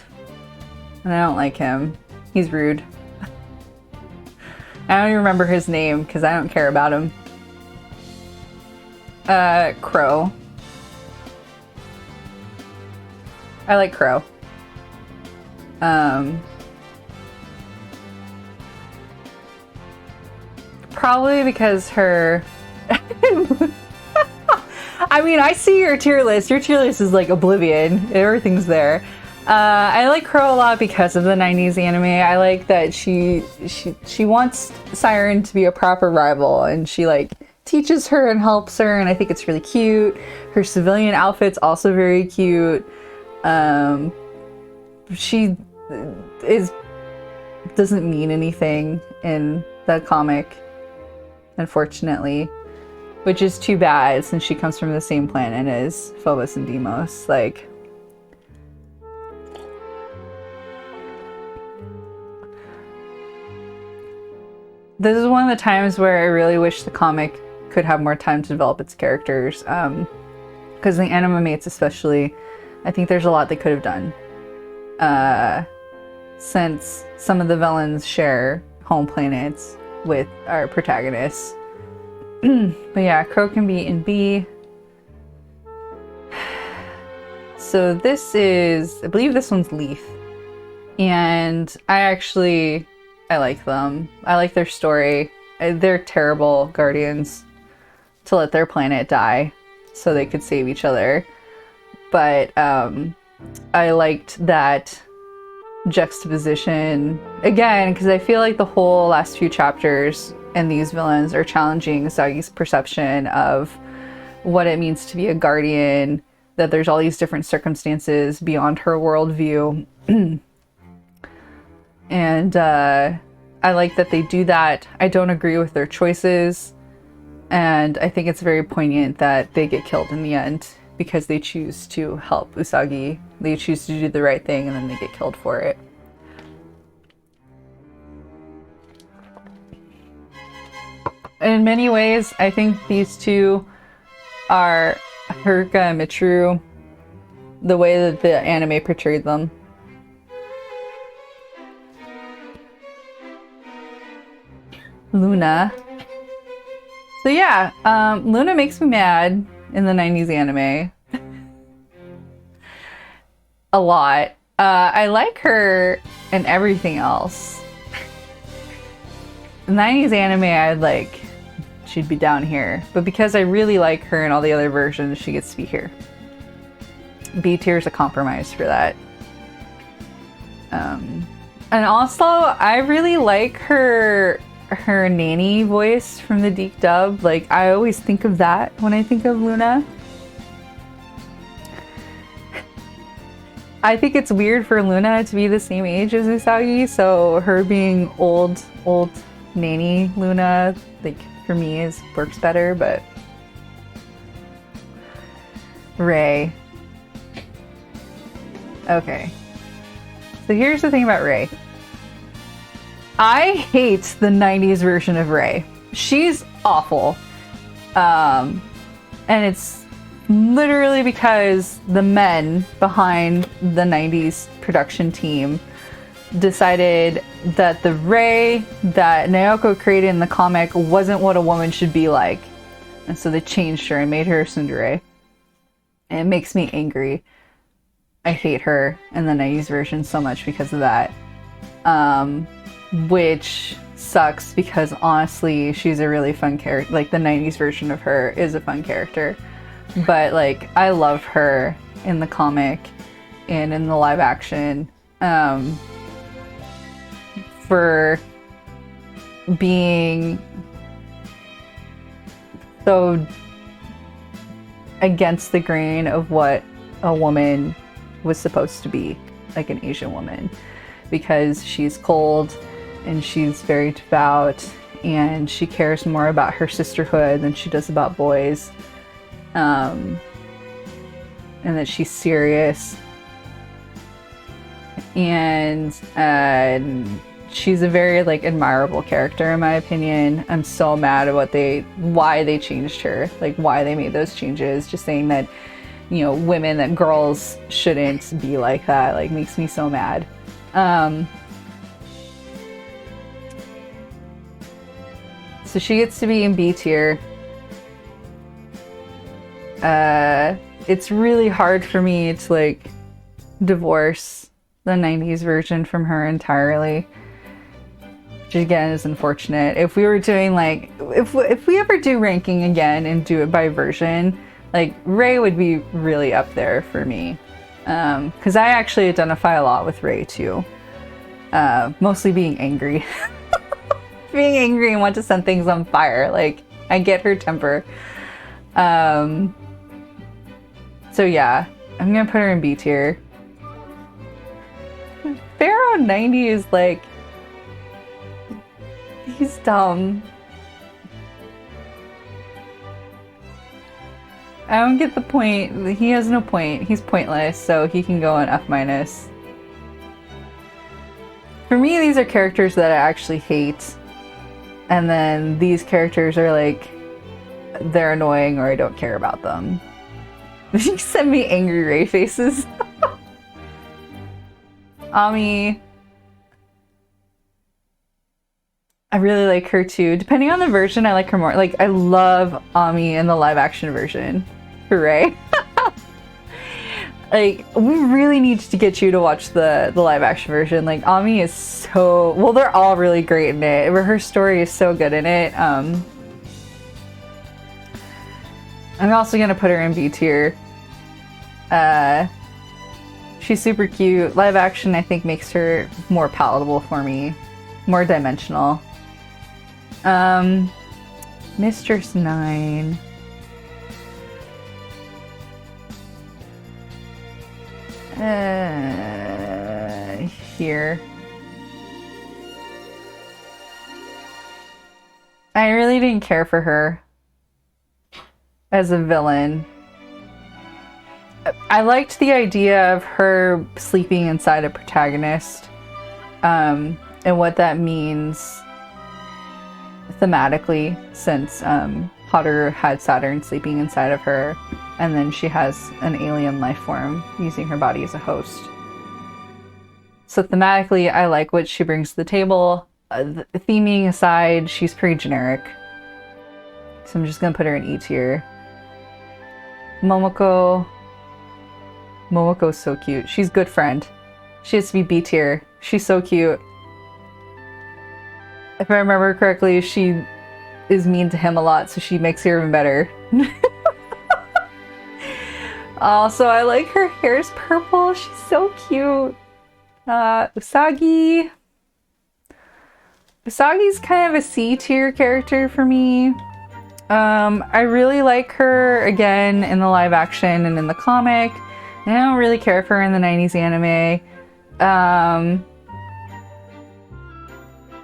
and I don't like him. He's rude. I don't even remember his name because I don't care about him. Crow. I like Crow. Probably because her... I mean, I see your tier list. Your tier list is like Oblivion. Everything's there. I like Crow a lot because of the 90s anime. I like that she wants Siren to be a proper rival, and she like teaches her and helps her, and I think it's really cute. Her civilian outfit's also very cute. She doesn't mean anything in the comic, unfortunately, which is too bad since she comes from the same planet as Phobos and Deimos. Like, this is one of the times where I really wish the comic could have more time to develop its characters, because the Animamates especially, I think there's a lot they could have done, since some of the villains share home planets with our protagonists. But yeah, Crow can be in B. So this is, I believe this one's Leaf, and I like them. I like their story. They're terrible guardians to let their planet die so they could save each other. But I liked that juxtaposition again, because I feel like the whole last few chapters and these villains are challenging Usagi's perception of what it means to be a guardian, that there's all these different circumstances beyond her worldview. And I like that they do that. I don't agree with their choices, and I think it's very poignant that they get killed in the end because they choose to help Usagi. They choose to do the right thing, and then they get killed for it. in many ways, I think these two are Haruka and Mitsuru, the way that the anime portrayed them. Luna. So yeah, Luna makes me mad in the 90s anime. A lot. I like her in everything else. The 90s anime, I'd like, she'd be down here. But because I really like her in all the other versions, she gets to be here. B tier is a compromise for that. And also, I really like her nanny voice from the Deke dub. Like, I always think of that when I think of Luna. I think it's weird for Luna to be the same age as Usagi, so her being old nanny Luna, like, for me works better, but Rei. Okay. So here's the thing about Rei. I hate the 90s version of Rei. She's awful. And it's literally because the men behind the 90s production team decided that the Rei that Naoko created in the comic wasn't what a woman should be like. And so they changed her and made her a tsundere. And it makes me angry. I hate her in the 90s version so much because of that. Which sucks because honestly, she's a really fun character. Like, the 90s version of her is a fun character. But, like, I love her in the comic and in the live action. For being so against the grain of what a woman was supposed to be, like an Asian woman, because she's cold and she's very devout and she cares more about her sisterhood than she does about boys, and that she's serious, and she's a very, like, admirable character in my opinion. I'm so mad at why they changed her, like why they made those changes. Just saying that, you know, women, that girls shouldn't be like that, like, makes me so mad. So she gets to be in B tier. It's really hard for me to, like, divorce the 90s version from her entirely, which again is unfortunate. If we were doing, like, if we ever do ranking again and do it by version, like, Rei would be really up there for me, because I actually identify a lot with Rei too, mostly being angry. Being angry and want to set things on fire. Like, I get her temper. So yeah, I'm gonna put her in B tier. Pharaoh 90 is like, he's dumb. I don't get the point. He has no point. He's pointless, so he can go on F-. For me, these are characters that I actually hate. And then these characters are like, they're annoying or I don't care about them. You send me angry Rei faces. Ami. I really like her too. Depending on the version, I like her more. Like, I love Ami in the live action version for Rei. Like, we really need to get you to watch the live action version. Like, Ami is so... Well, they're all really great in it. Her story is so good in it. I'm also gonna put her in B tier. She's super cute. Live action, I think, makes her more palatable for me. More dimensional. Mistress 9... here. I really didn't care for her as a villain. I liked the idea of her sleeping inside a protagonist, and what that means thematically, since Haru had Saturn sleeping inside of her, and then she has an alien life form using her body as a host. So thematically, I like what she brings to the table. The theming aside, she's pretty generic. So I'm just gonna put her in E tier. Momoko's so cute. She's good friend. She has to be B tier. She's so cute. If I remember correctly, she is mean to him a lot, so she makes her even better. Also, I like her hair's purple. She's so cute. Usagi. Usagi's kind of a C tier character for me. I really like her again in the live action and in the comic. And I don't really care for her in the 90s anime.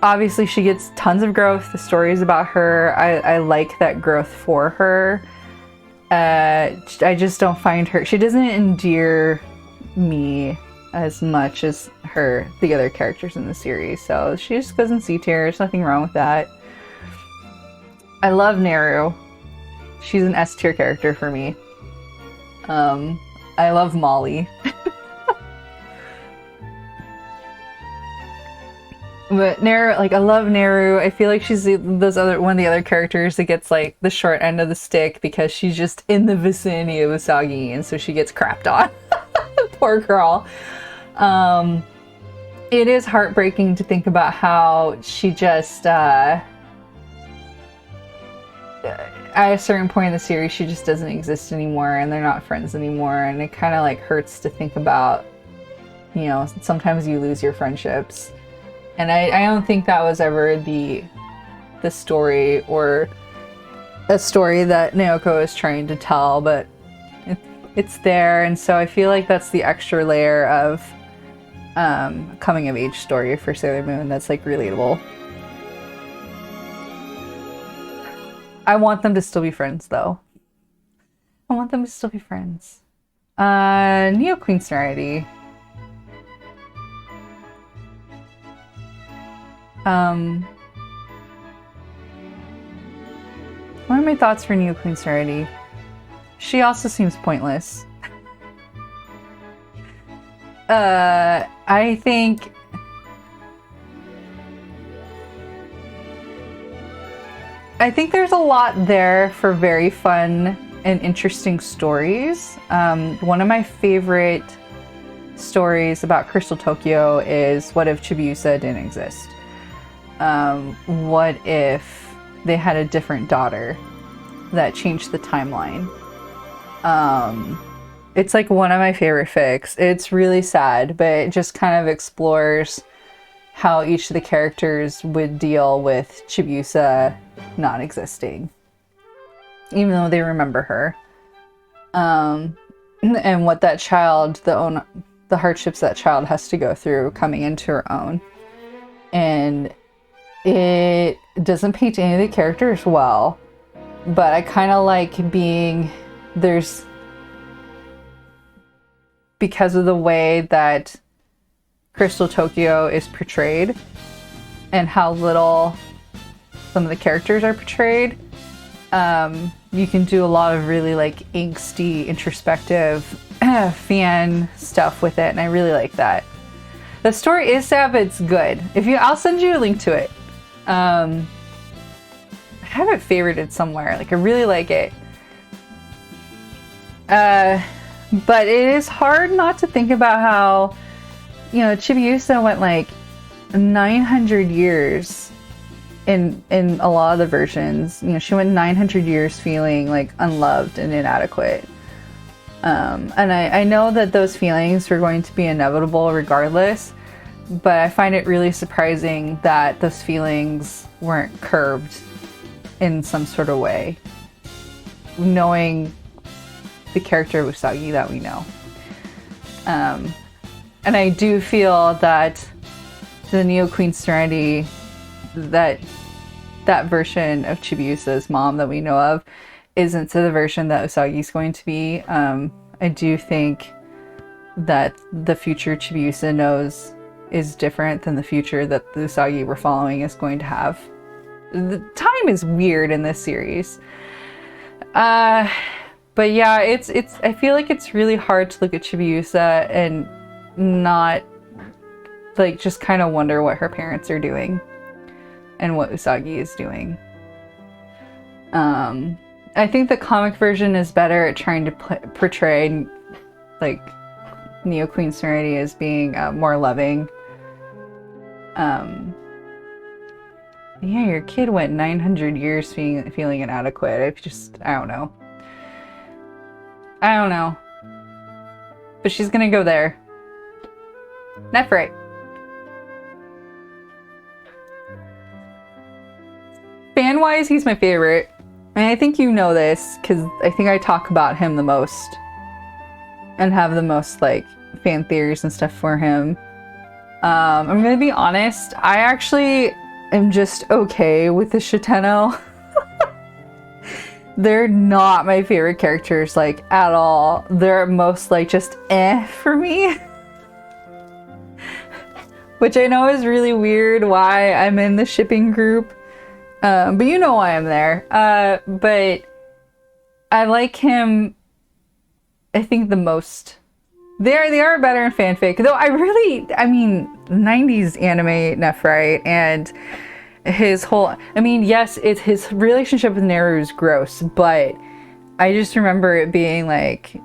Obviously she gets tons of growth. The stories about her, I like that growth for her. I just don't find her, she doesn't endear me as much as the other characters in the series. So she just goes in C tier. There's nothing wrong with that. I love Neru. She's an S tier character for me. I love Molly. But Neru, like, I love Neru. I feel like she's one of the other characters that gets like the short end of the stick because she's just in the vicinity of Usagi, and so she gets crapped on. Poor girl. It is heartbreaking to think about how she just at a certain point in the series she just doesn't exist anymore, and they're not friends anymore, and it kind of like hurts to think about, you know, sometimes you lose your friendships. And I don't think that was ever the story, or a story that Naoko is trying to tell, but it's there. And so I feel like that's the extra layer of coming of age story for Sailor Moon that's like relatable. I want them to still be friends though. I want them to still be friends. Neo Queen Serenity. What are my thoughts for Neo Queen Serenity? She also seems pointless. I think there's a lot there for very fun and interesting stories. One of my favorite stories about Crystal Tokyo is what if Chibiusa didn't exist? What if they had a different daughter that changed the timeline? It's like one of my favorite fics. It's really sad, but it just kind of explores how each of the characters would deal with Chibiusa not existing, even though they remember her. And what that child, the hardships that child has to go through coming into her own. And it doesn't paint any of the characters well, but I kind of like because of the way that Crystal Tokyo is portrayed and how little some of the characters are portrayed. You can do a lot of really like angsty, introspective fan stuff with it, and I really like that. The story is sad, but it's good. I'll send you a link to it. I have it favorited somewhere. Like, I really like it. But it is hard not to think about how, you know, Chibiusa went like 900 years in a lot of the versions. You know, she went 900 years feeling like unloved and inadequate. And I know that those feelings were going to be inevitable regardless, but I find it really surprising that those feelings weren't curbed in some sort of way, knowing the character of Usagi that we know. And I do feel that the Neo Queen Serenity, that version of Chibiusa's mom that we know of, isn't the version that Usagi's going to be. I do think that the future Chibiusa knows is different than the future that the Usagi we're following is going to have. the time is weird in this series. But yeah, it's I feel like it's really hard to look at Chibiusa and not like just kind of wonder what her parents are doing and what Usagi is doing. I think the comic version is better at trying to portray like Neo Queen Serenity as being more loving. Yeah, your kid went 900 years feeling inadequate. I don't know. I don't know. But she's gonna go there. Nephrite. Fan-wise, he's my favorite. And I think you know this, because I think I talk about him the most. And have the most, like, fan theories and stuff for him. I'm gonna be honest, I actually am just okay with the Shiteno. They're not my favorite characters, like, at all. They're most, like, just for me. Which I know is really weird why I'm in the shipping group. But you know why I'm there. But I like him, I think, the most. They are better in fanfic. Though I mean, 90s anime Nephrite and his whole, I mean, yes, it's his relationship with Neru is gross, but I just remember it being like,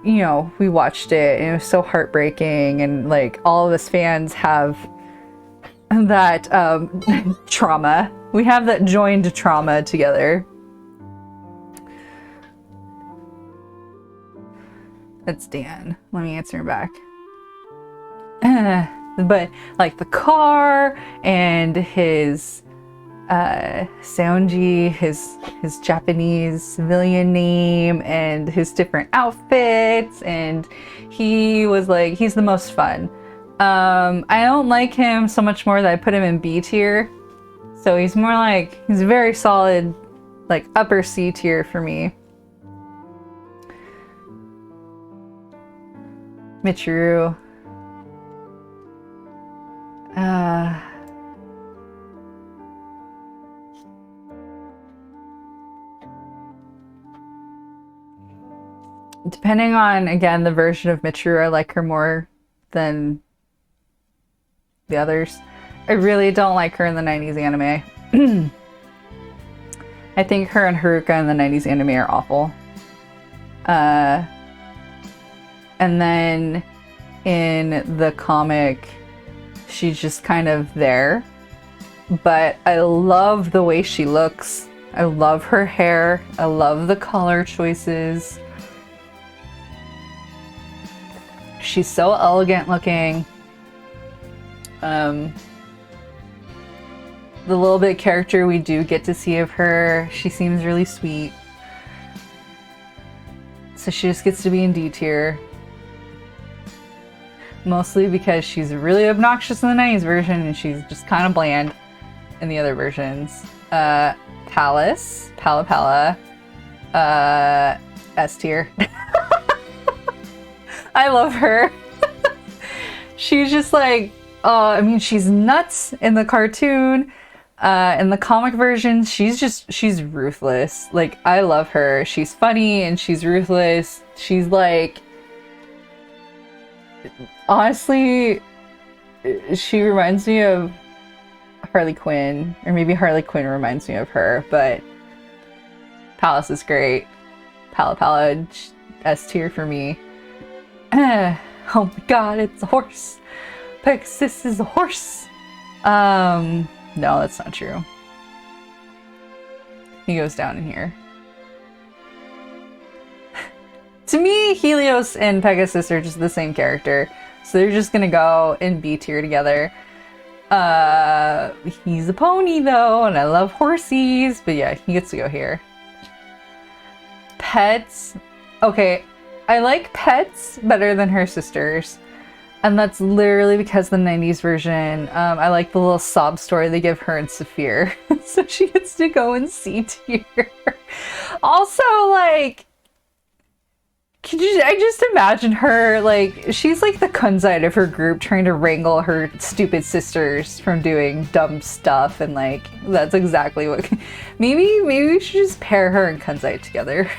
you know, we watched it and it was so heartbreaking, and like all of us fans have that trauma. We have that joined trauma together. That's Dan. Let me answer him back. But like the car and his Seonji, his Japanese civilian name and his different outfits, and he was like, he's the most fun. I don't like him so much more that I put him in B tier. So he's more like, he's very solid, like upper C tier for me. Michiru. Depending on, again, the version of Michiru, I like her more than the others. I really don't like her in the 90s anime. I think her and Haruka in the 90s anime are awful. And then in the comic, she's just kind of there. But I love the way she looks. I love her hair. I love the color choices. She's so elegant looking. The little bit of character we do get to see of her, she seems really sweet. So she just gets to be in D tier. Mostly because she's really obnoxious in the 90s version and she's just kind of bland in the other versions. Palace, Pala, S tier. I love her. She's just like, I mean, she's nuts in the cartoon. In the comic version, she's ruthless. Like, I love her. She's funny and she's ruthless. She's like, honestly, she reminds me of Harley Quinn, or maybe Harley Quinn reminds me of her, but Palace is great. Pala, S tier for me. Oh my god, it's a horse. Pegasus is a horse. No, that's not true. He goes down in here. To me, Helios and Pegasus are just the same character. So they're just gonna go in B tier together. He's a pony though, and I love horsies, but yeah, he gets to go here. Pets. Okay, I like Pets better than her sisters. And that's literally because the 90s version, I like the little sob story they give her and Saphir. So she gets to go in C tier. Also, like, I just imagine her, like, she's like the kunzite of her group trying to wrangle her stupid sisters from doing dumb stuff, and like, that's exactly what, maybe we should just pair her and kunzite together.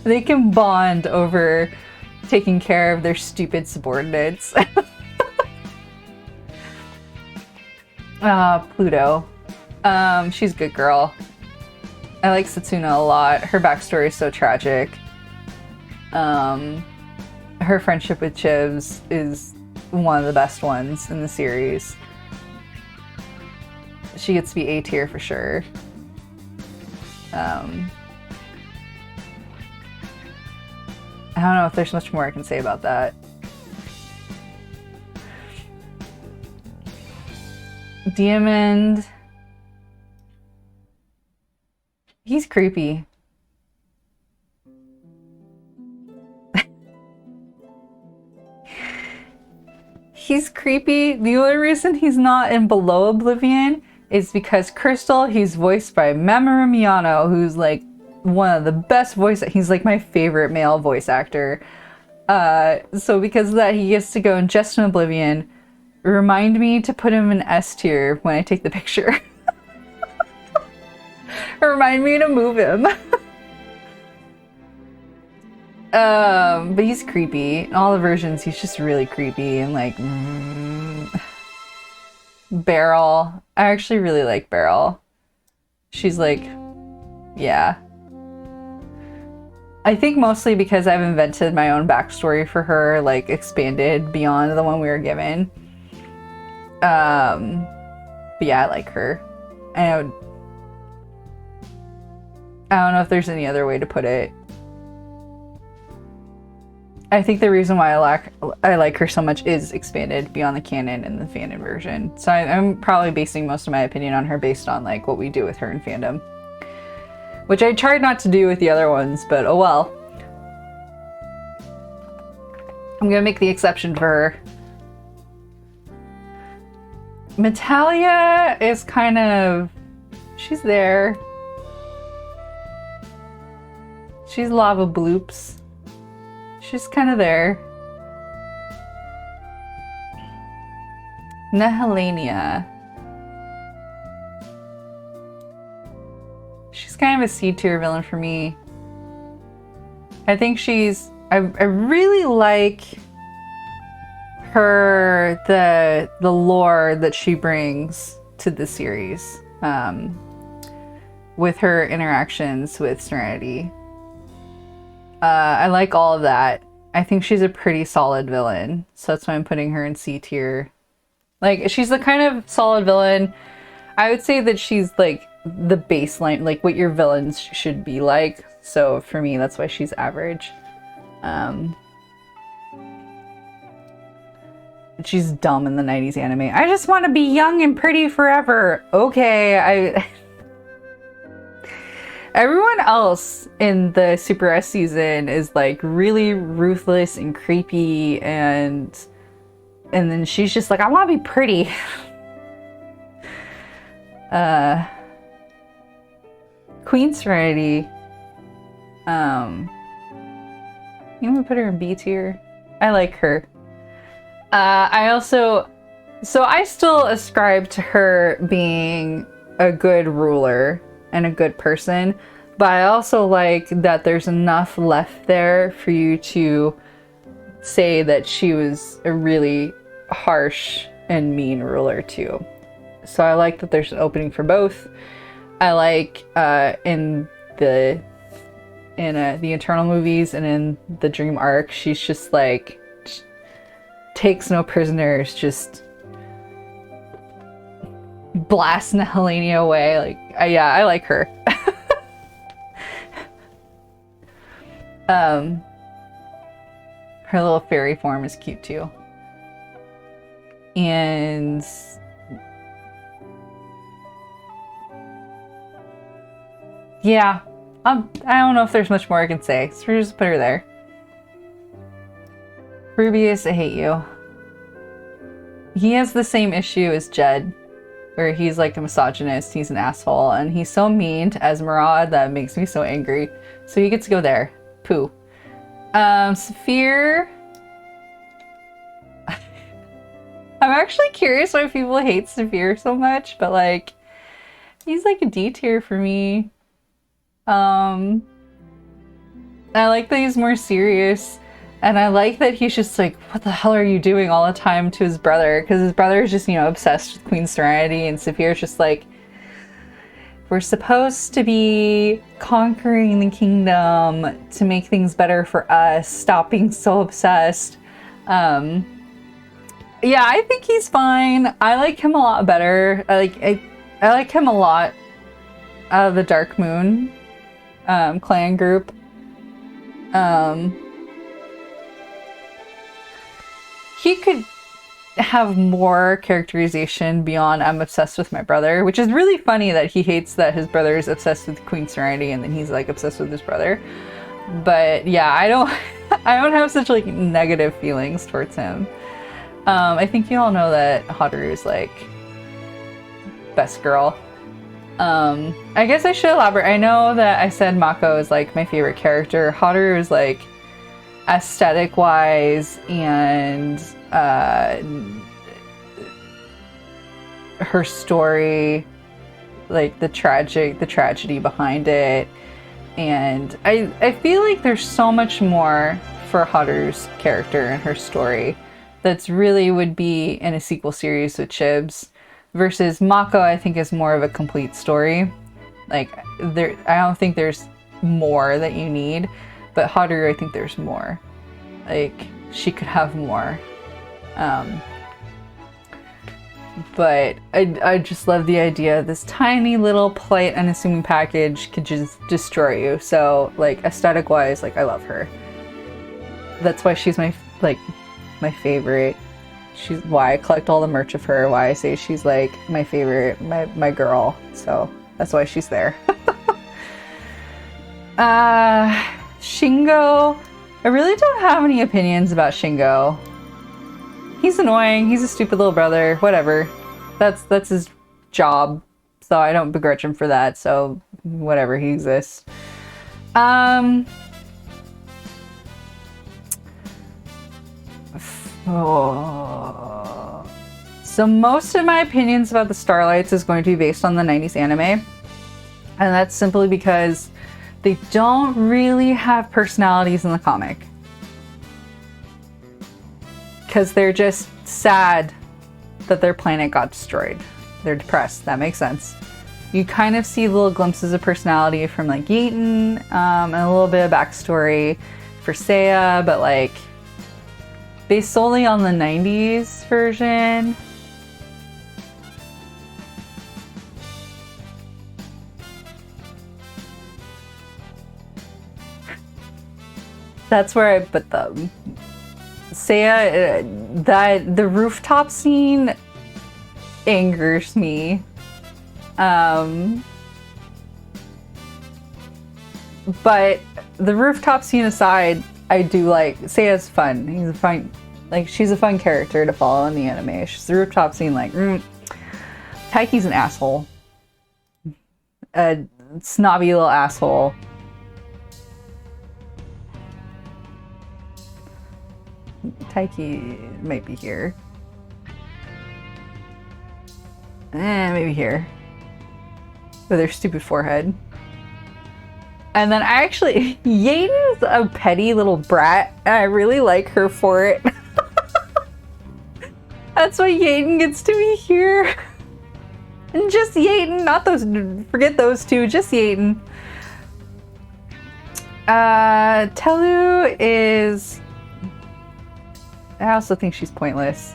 They can bond over taking care of their stupid subordinates. Pluto. She's a good girl. I like Setsuna a lot. Her backstory is so tragic. Her friendship with Chibs is one of the best ones in the series. She gets to be A tier for sure. I don't know if there's much more I can say about that. Diamond. He's creepy. He's creepy. The only reason he's not in Below Oblivion is because Crystal, he's voiced by Mamoru Miyano, who's like one of the best he's like my favorite male voice actor. So because of that, he gets to go in Just in Oblivion. Remind me to put him in S tier when I take the picture. Remind me to move him. But he's creepy. In all the versions, he's just really creepy and like... Beryl. I actually really like Beryl. She's like... Yeah. I think mostly because I've invented my own backstory for her, like expanded beyond the one we were given. But yeah, I like her. I don't know if there's any other way to put it. I think the reason why I like her so much is expanded beyond the canon and the fanon version. So I'm probably basing most of my opinion on her based on like what we do with her in fandom. Which I tried not to do with the other ones, but oh well. I'm gonna make the exception for her. Metalia is kind of... She's there. She's Lava Bloops. She's kind of there. Nehelania. She's kind of a C tier villain for me. I think she's... I really like her, the lore that she brings to the series. With her interactions with Serenity. I like all of that. I think she's a pretty solid villain. So that's why I'm putting her in C tier. Like, she's the kind of solid villain. I would say that she's like the baseline, like what your villains should be like. So for me, that's why she's average. She's dumb in the 90s anime. I just want to be young and pretty forever. Okay, Everyone else in the Super S season is like really ruthless and creepy, and then she's just like, I want to be pretty. Queen Serenity. You want to put her in B tier? I like her. I still ascribe to her being a good ruler and a good person, but I also like that there's enough left there for you to say that she was a really harsh and mean ruler too. So I like that there's an opening for both. I like in the Eternal movies and in the Dream arc, she's just like takes no prisoners, just blasts Nehelania away. Like, yeah, I like her. Her little fairy form is cute too. And yeah, I don't know if there's much more I can say, so we'll just put her there. Rubius, I hate you. He has the same issue as Jed, where he's like a misogynist, he's an asshole, and he's so mean to Esmeralda that makes me so angry. So he gets to go there. Pooh. Saphir. I'm actually curious why people hate Saphir so much, but like, he's like a D tier for me. I like that he's more serious, and I like that he's just like, what the hell are you doing all the time to his brother? Because his brother is just, you know, obsessed with Queen Serenity, and Saphir's just like, we're supposed to be conquering the kingdom to make things better for us. Stop being so obsessed. Yeah, I think he's fine. I like him a lot better. I like him a lot out of the Dark Moon clan group. He could have more characterization beyond I'm obsessed with my brother, which is really funny that he hates that his brother is obsessed with Queen Serenity and then he's like obsessed with his brother. But yeah, I don't have such like negative feelings towards him. I think you all know that Haru is like best girl. I guess I should elaborate. I know that I said Mako is like my favorite character. Haru is like aesthetic wise and her story, like the tragedy behind it, and I feel like there's so much more for Haru's character and her story that's really would be in a sequel series with Chibs, versus Mako I think is more of a complete story. Like I don't think there's more that you need, but Haru I think there's more. Like she could have more. But I just love the idea this tiny little polite unassuming package could just destroy you. So like aesthetic wise, like I love her. That's why she's my favorite. She's why I collect all the merch of her, why I say she's like my favorite, my girl. So that's why she's there. Shingo, I really don't have any opinions about Shingo. He's annoying, he's a stupid little brother, whatever. That's his job. So I don't begrudge him for that. So whatever, he exists. So most of my opinions about the Starlights is going to be based on the 90s anime. And that's simply because they don't really have personalities in the comic. Because they're just sad that their planet got destroyed. They're depressed. That makes sense. You kind of see little glimpses of personality from like Yaten, and a little bit of backstory for Seiya, but like based solely on the 90s version. That's where I put them. Seiya, that the rooftop scene angers me. But the rooftop scene aside, I do like Seiya's fun. He's a fun, like she's a fun character to follow in the anime. It's just the rooftop scene, like Taiki's an asshole, a snobby little asshole. Taiki might be here. Maybe here. With her stupid forehead. And then I actually, Yaten's a petty little brat, and I really like her for it. That's why Yaten gets to be here. And just Yaten, not those, forget those two, just Yaten. Tellu is, I also think she's pointless.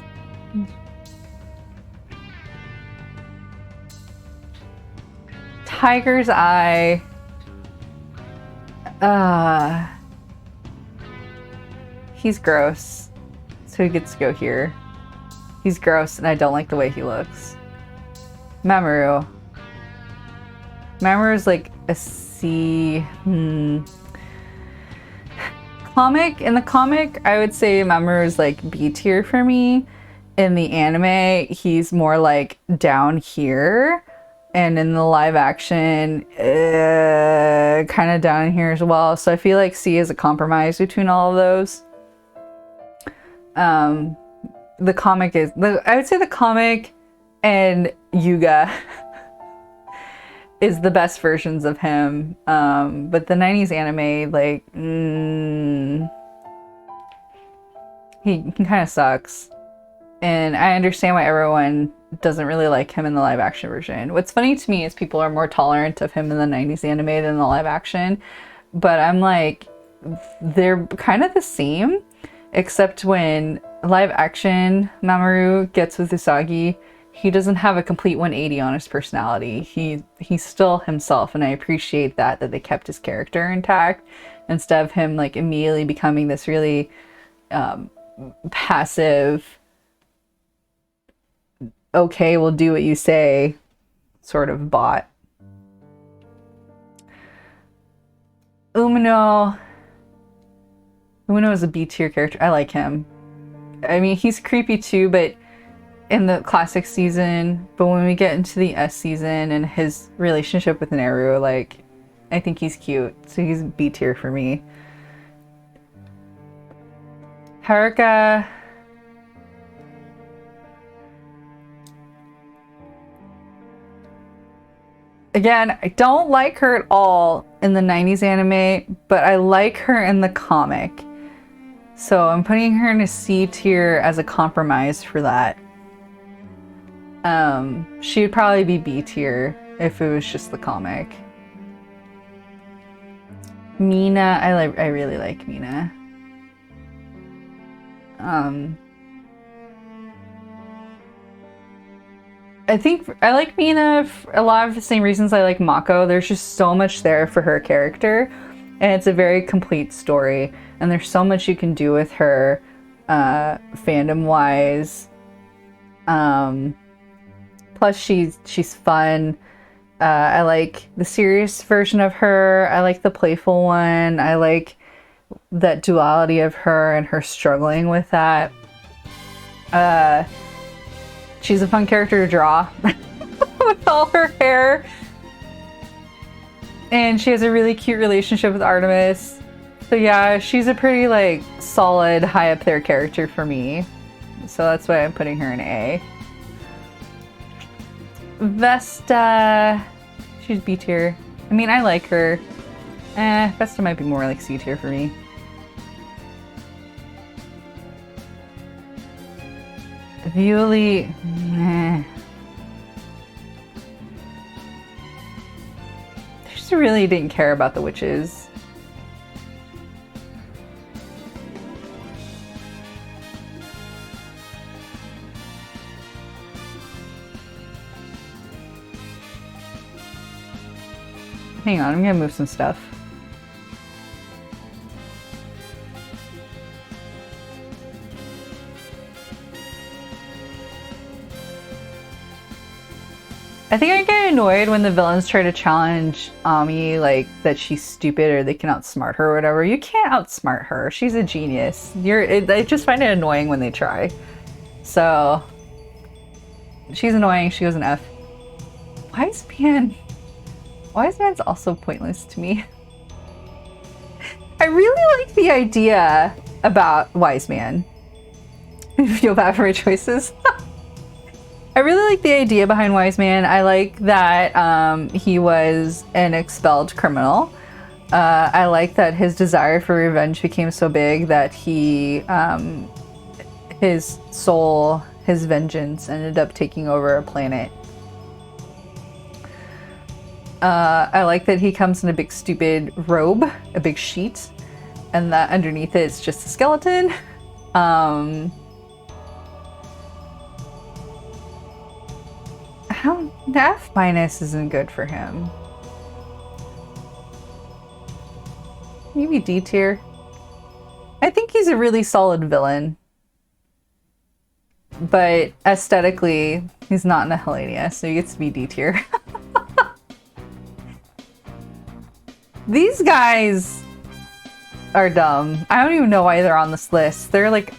Tiger's Eye. He's gross, so he gets to go here. He's gross, and I don't like the way he looks. Mamoru. Mamoru's like a C. Comic, in the comic, I would say Mamoru is like B tier for me. In the anime, he's more like down here. And in the live action, kind of down here as well. So I feel like C is a compromise between all of those. The comic is, I would say the comic and Yuga is the best versions of him. But the 90s anime, like, he kind of sucks. And I understand why everyone doesn't really like him in the live action version. What's funny to me is people are more tolerant of him in the 90s anime than the live action. But I'm like, they're kind of the same, except when live action Mamoru gets with Usagi, he doesn't have a complete 180 on his personality. He's still himself, and I appreciate that they kept his character intact instead of him like immediately becoming this really passive, okay, we'll do what you say sort of bot. Umino is a B tier character. I like him. I mean, he's creepy too, but in the classic season, but when we get into the S season and his relationship with Naru, like, I think he's cute. So he's B tier for me. Haruka. Again, I don't like her at all in the 90s anime, but I like her in the comic. So I'm putting her in a C tier as a compromise for that. She would probably be B tier if it was just the comic. Mina, I really like Mina. I think I like Mina for a lot of the same reasons I like Mako. There's just so much there for her character, and it's a very complete story, and there's so much you can do with her fandom wise. Plus she's fun. I like the serious version of her. I like the playful one. I like that duality of her and her struggling with that. She's a fun character to draw with all her hair. And she has a really cute relationship with Artemis. So yeah, she's a pretty like solid high up there character for me. So that's why I'm putting her in A. Vesta, she's B tier. I mean, I like her. Vesta might be more like C tier for me. Violi, meh. I just really didn't care about the witches. Hang on, I'm gonna move some stuff. I think I get annoyed when the villains try to challenge Ami, like that she's stupid or they can outsmart her or whatever. You can't outsmart her. She's a genius. I just find it annoying when they try. So she's annoying. She goes an F. Wise Man's also pointless to me. I really like the idea about Wise Man. I feel bad for my choices. I really like the idea behind Wise Man. I like that he was an expelled criminal. I like that his desire for revenge became so big that his soul, his vengeance, ended up taking over a planet. I like that he comes in a big stupid robe, a big sheet, and that underneath it it's just a skeleton. The F- isn't good for him. Maybe D tier. I think he's a really solid villain. But aesthetically, he's not in a Helenia, so he gets to be D tier. These guys are dumb. I don't even know why they're on this list. They're like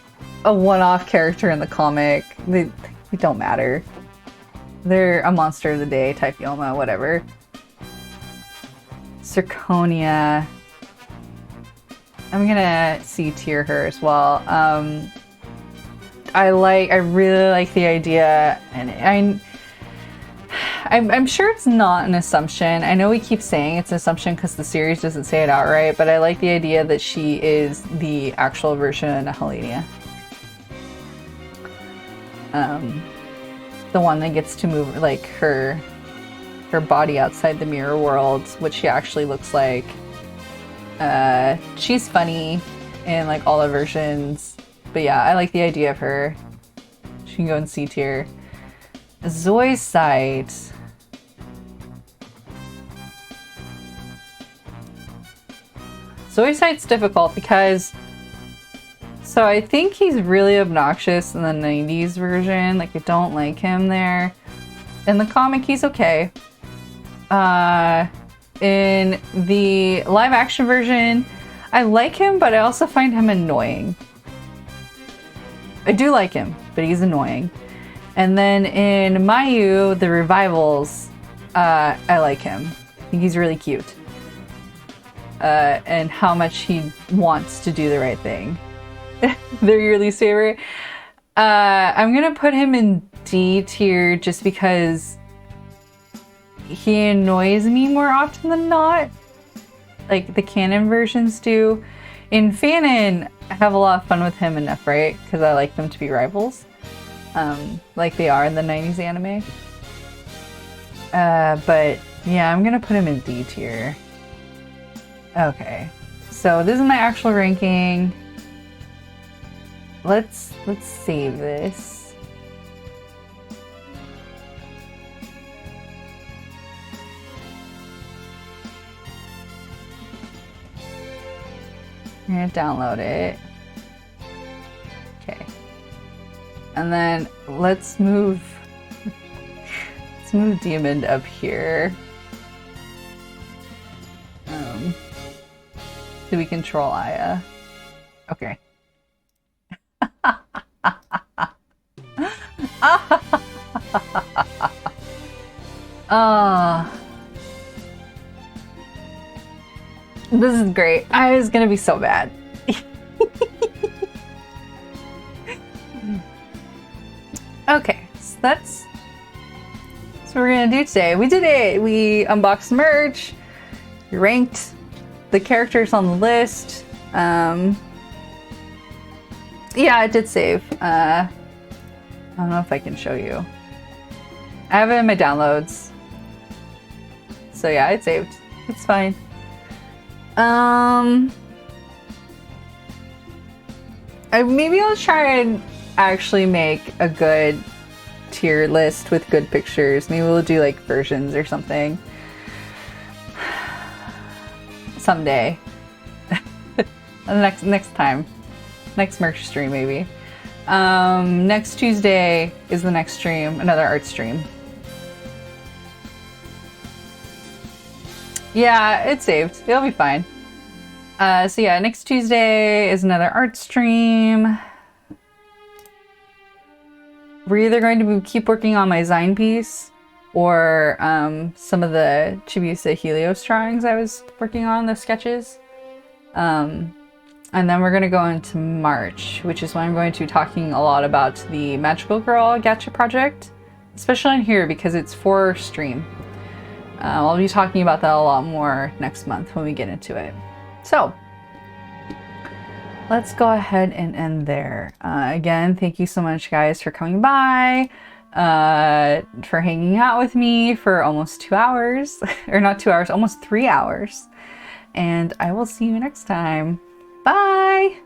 a one-off character in the comic. They don't matter. They're a monster of the day, Typhioma, whatever. Zirconia. I'm gonna C-tier her as well. I really like the idea, and I'm sure it's not an assumption. I know we keep saying it's an assumption because the series doesn't say it outright, but I like the idea that she is the actual version of Helenia. The one that gets to move, like, her body outside the mirror world, what she actually looks like. She's funny in, like, all the versions. But yeah, I like the idea of her. She can go in C tier. Zoisite. Zoisite's difficult because... So I think he's really obnoxious in the 90s version. Like, I don't like him there. In the comic, he's okay. In the live action version, I like him, but I also find him annoying. I do like him, but he's annoying. And then in Mayu, the revivals, I like him. I think he's really cute. And how much he wants to do the right thing. They're your least favorite? I'm gonna put him in D tier just because he annoys me more often than not. Like the canon versions do. In Fanon, I have a lot of fun with him and Nephrite because I like them to be rivals. Like they are in the 90s anime. But yeah, I'm gonna put him in D tier. Okay, so this is my actual ranking. Let's save this. I'm gonna download it. Okay. And then let's move Diamond up here. So we control Aya. Okay. This is great. I was gonna be so bad. Okay, so that's what we're gonna do today. We did it! We unboxed merch, we ranked the characters on the list. Yeah, it did save. I don't know if I can show you. I have it in my downloads. So yeah, it saved. It's fine. Maybe I'll try and actually make a good tier list with good pictures. Maybe we'll do like versions or something. Someday. next time. Next merch stream, maybe. Next Tuesday is the next stream, another art stream. Yeah, it's saved. It'll be fine. So yeah, next Tuesday is another art stream. We're either going to keep working on my Zine piece or some of the Chibiusa Helios drawings I was working on, the sketches. And then we're going to go into March, which is when I'm going to be talking a lot about the Magical Girl Gacha project, especially on here because it's for stream. I'll be talking about that a lot more next month when we get into it. So, let's go ahead and end there. Again, thank you so much, guys, for coming by, for hanging out with me for almost 2 hours, or not 2 hours, almost 3 hours. And I will see you next time. Bye!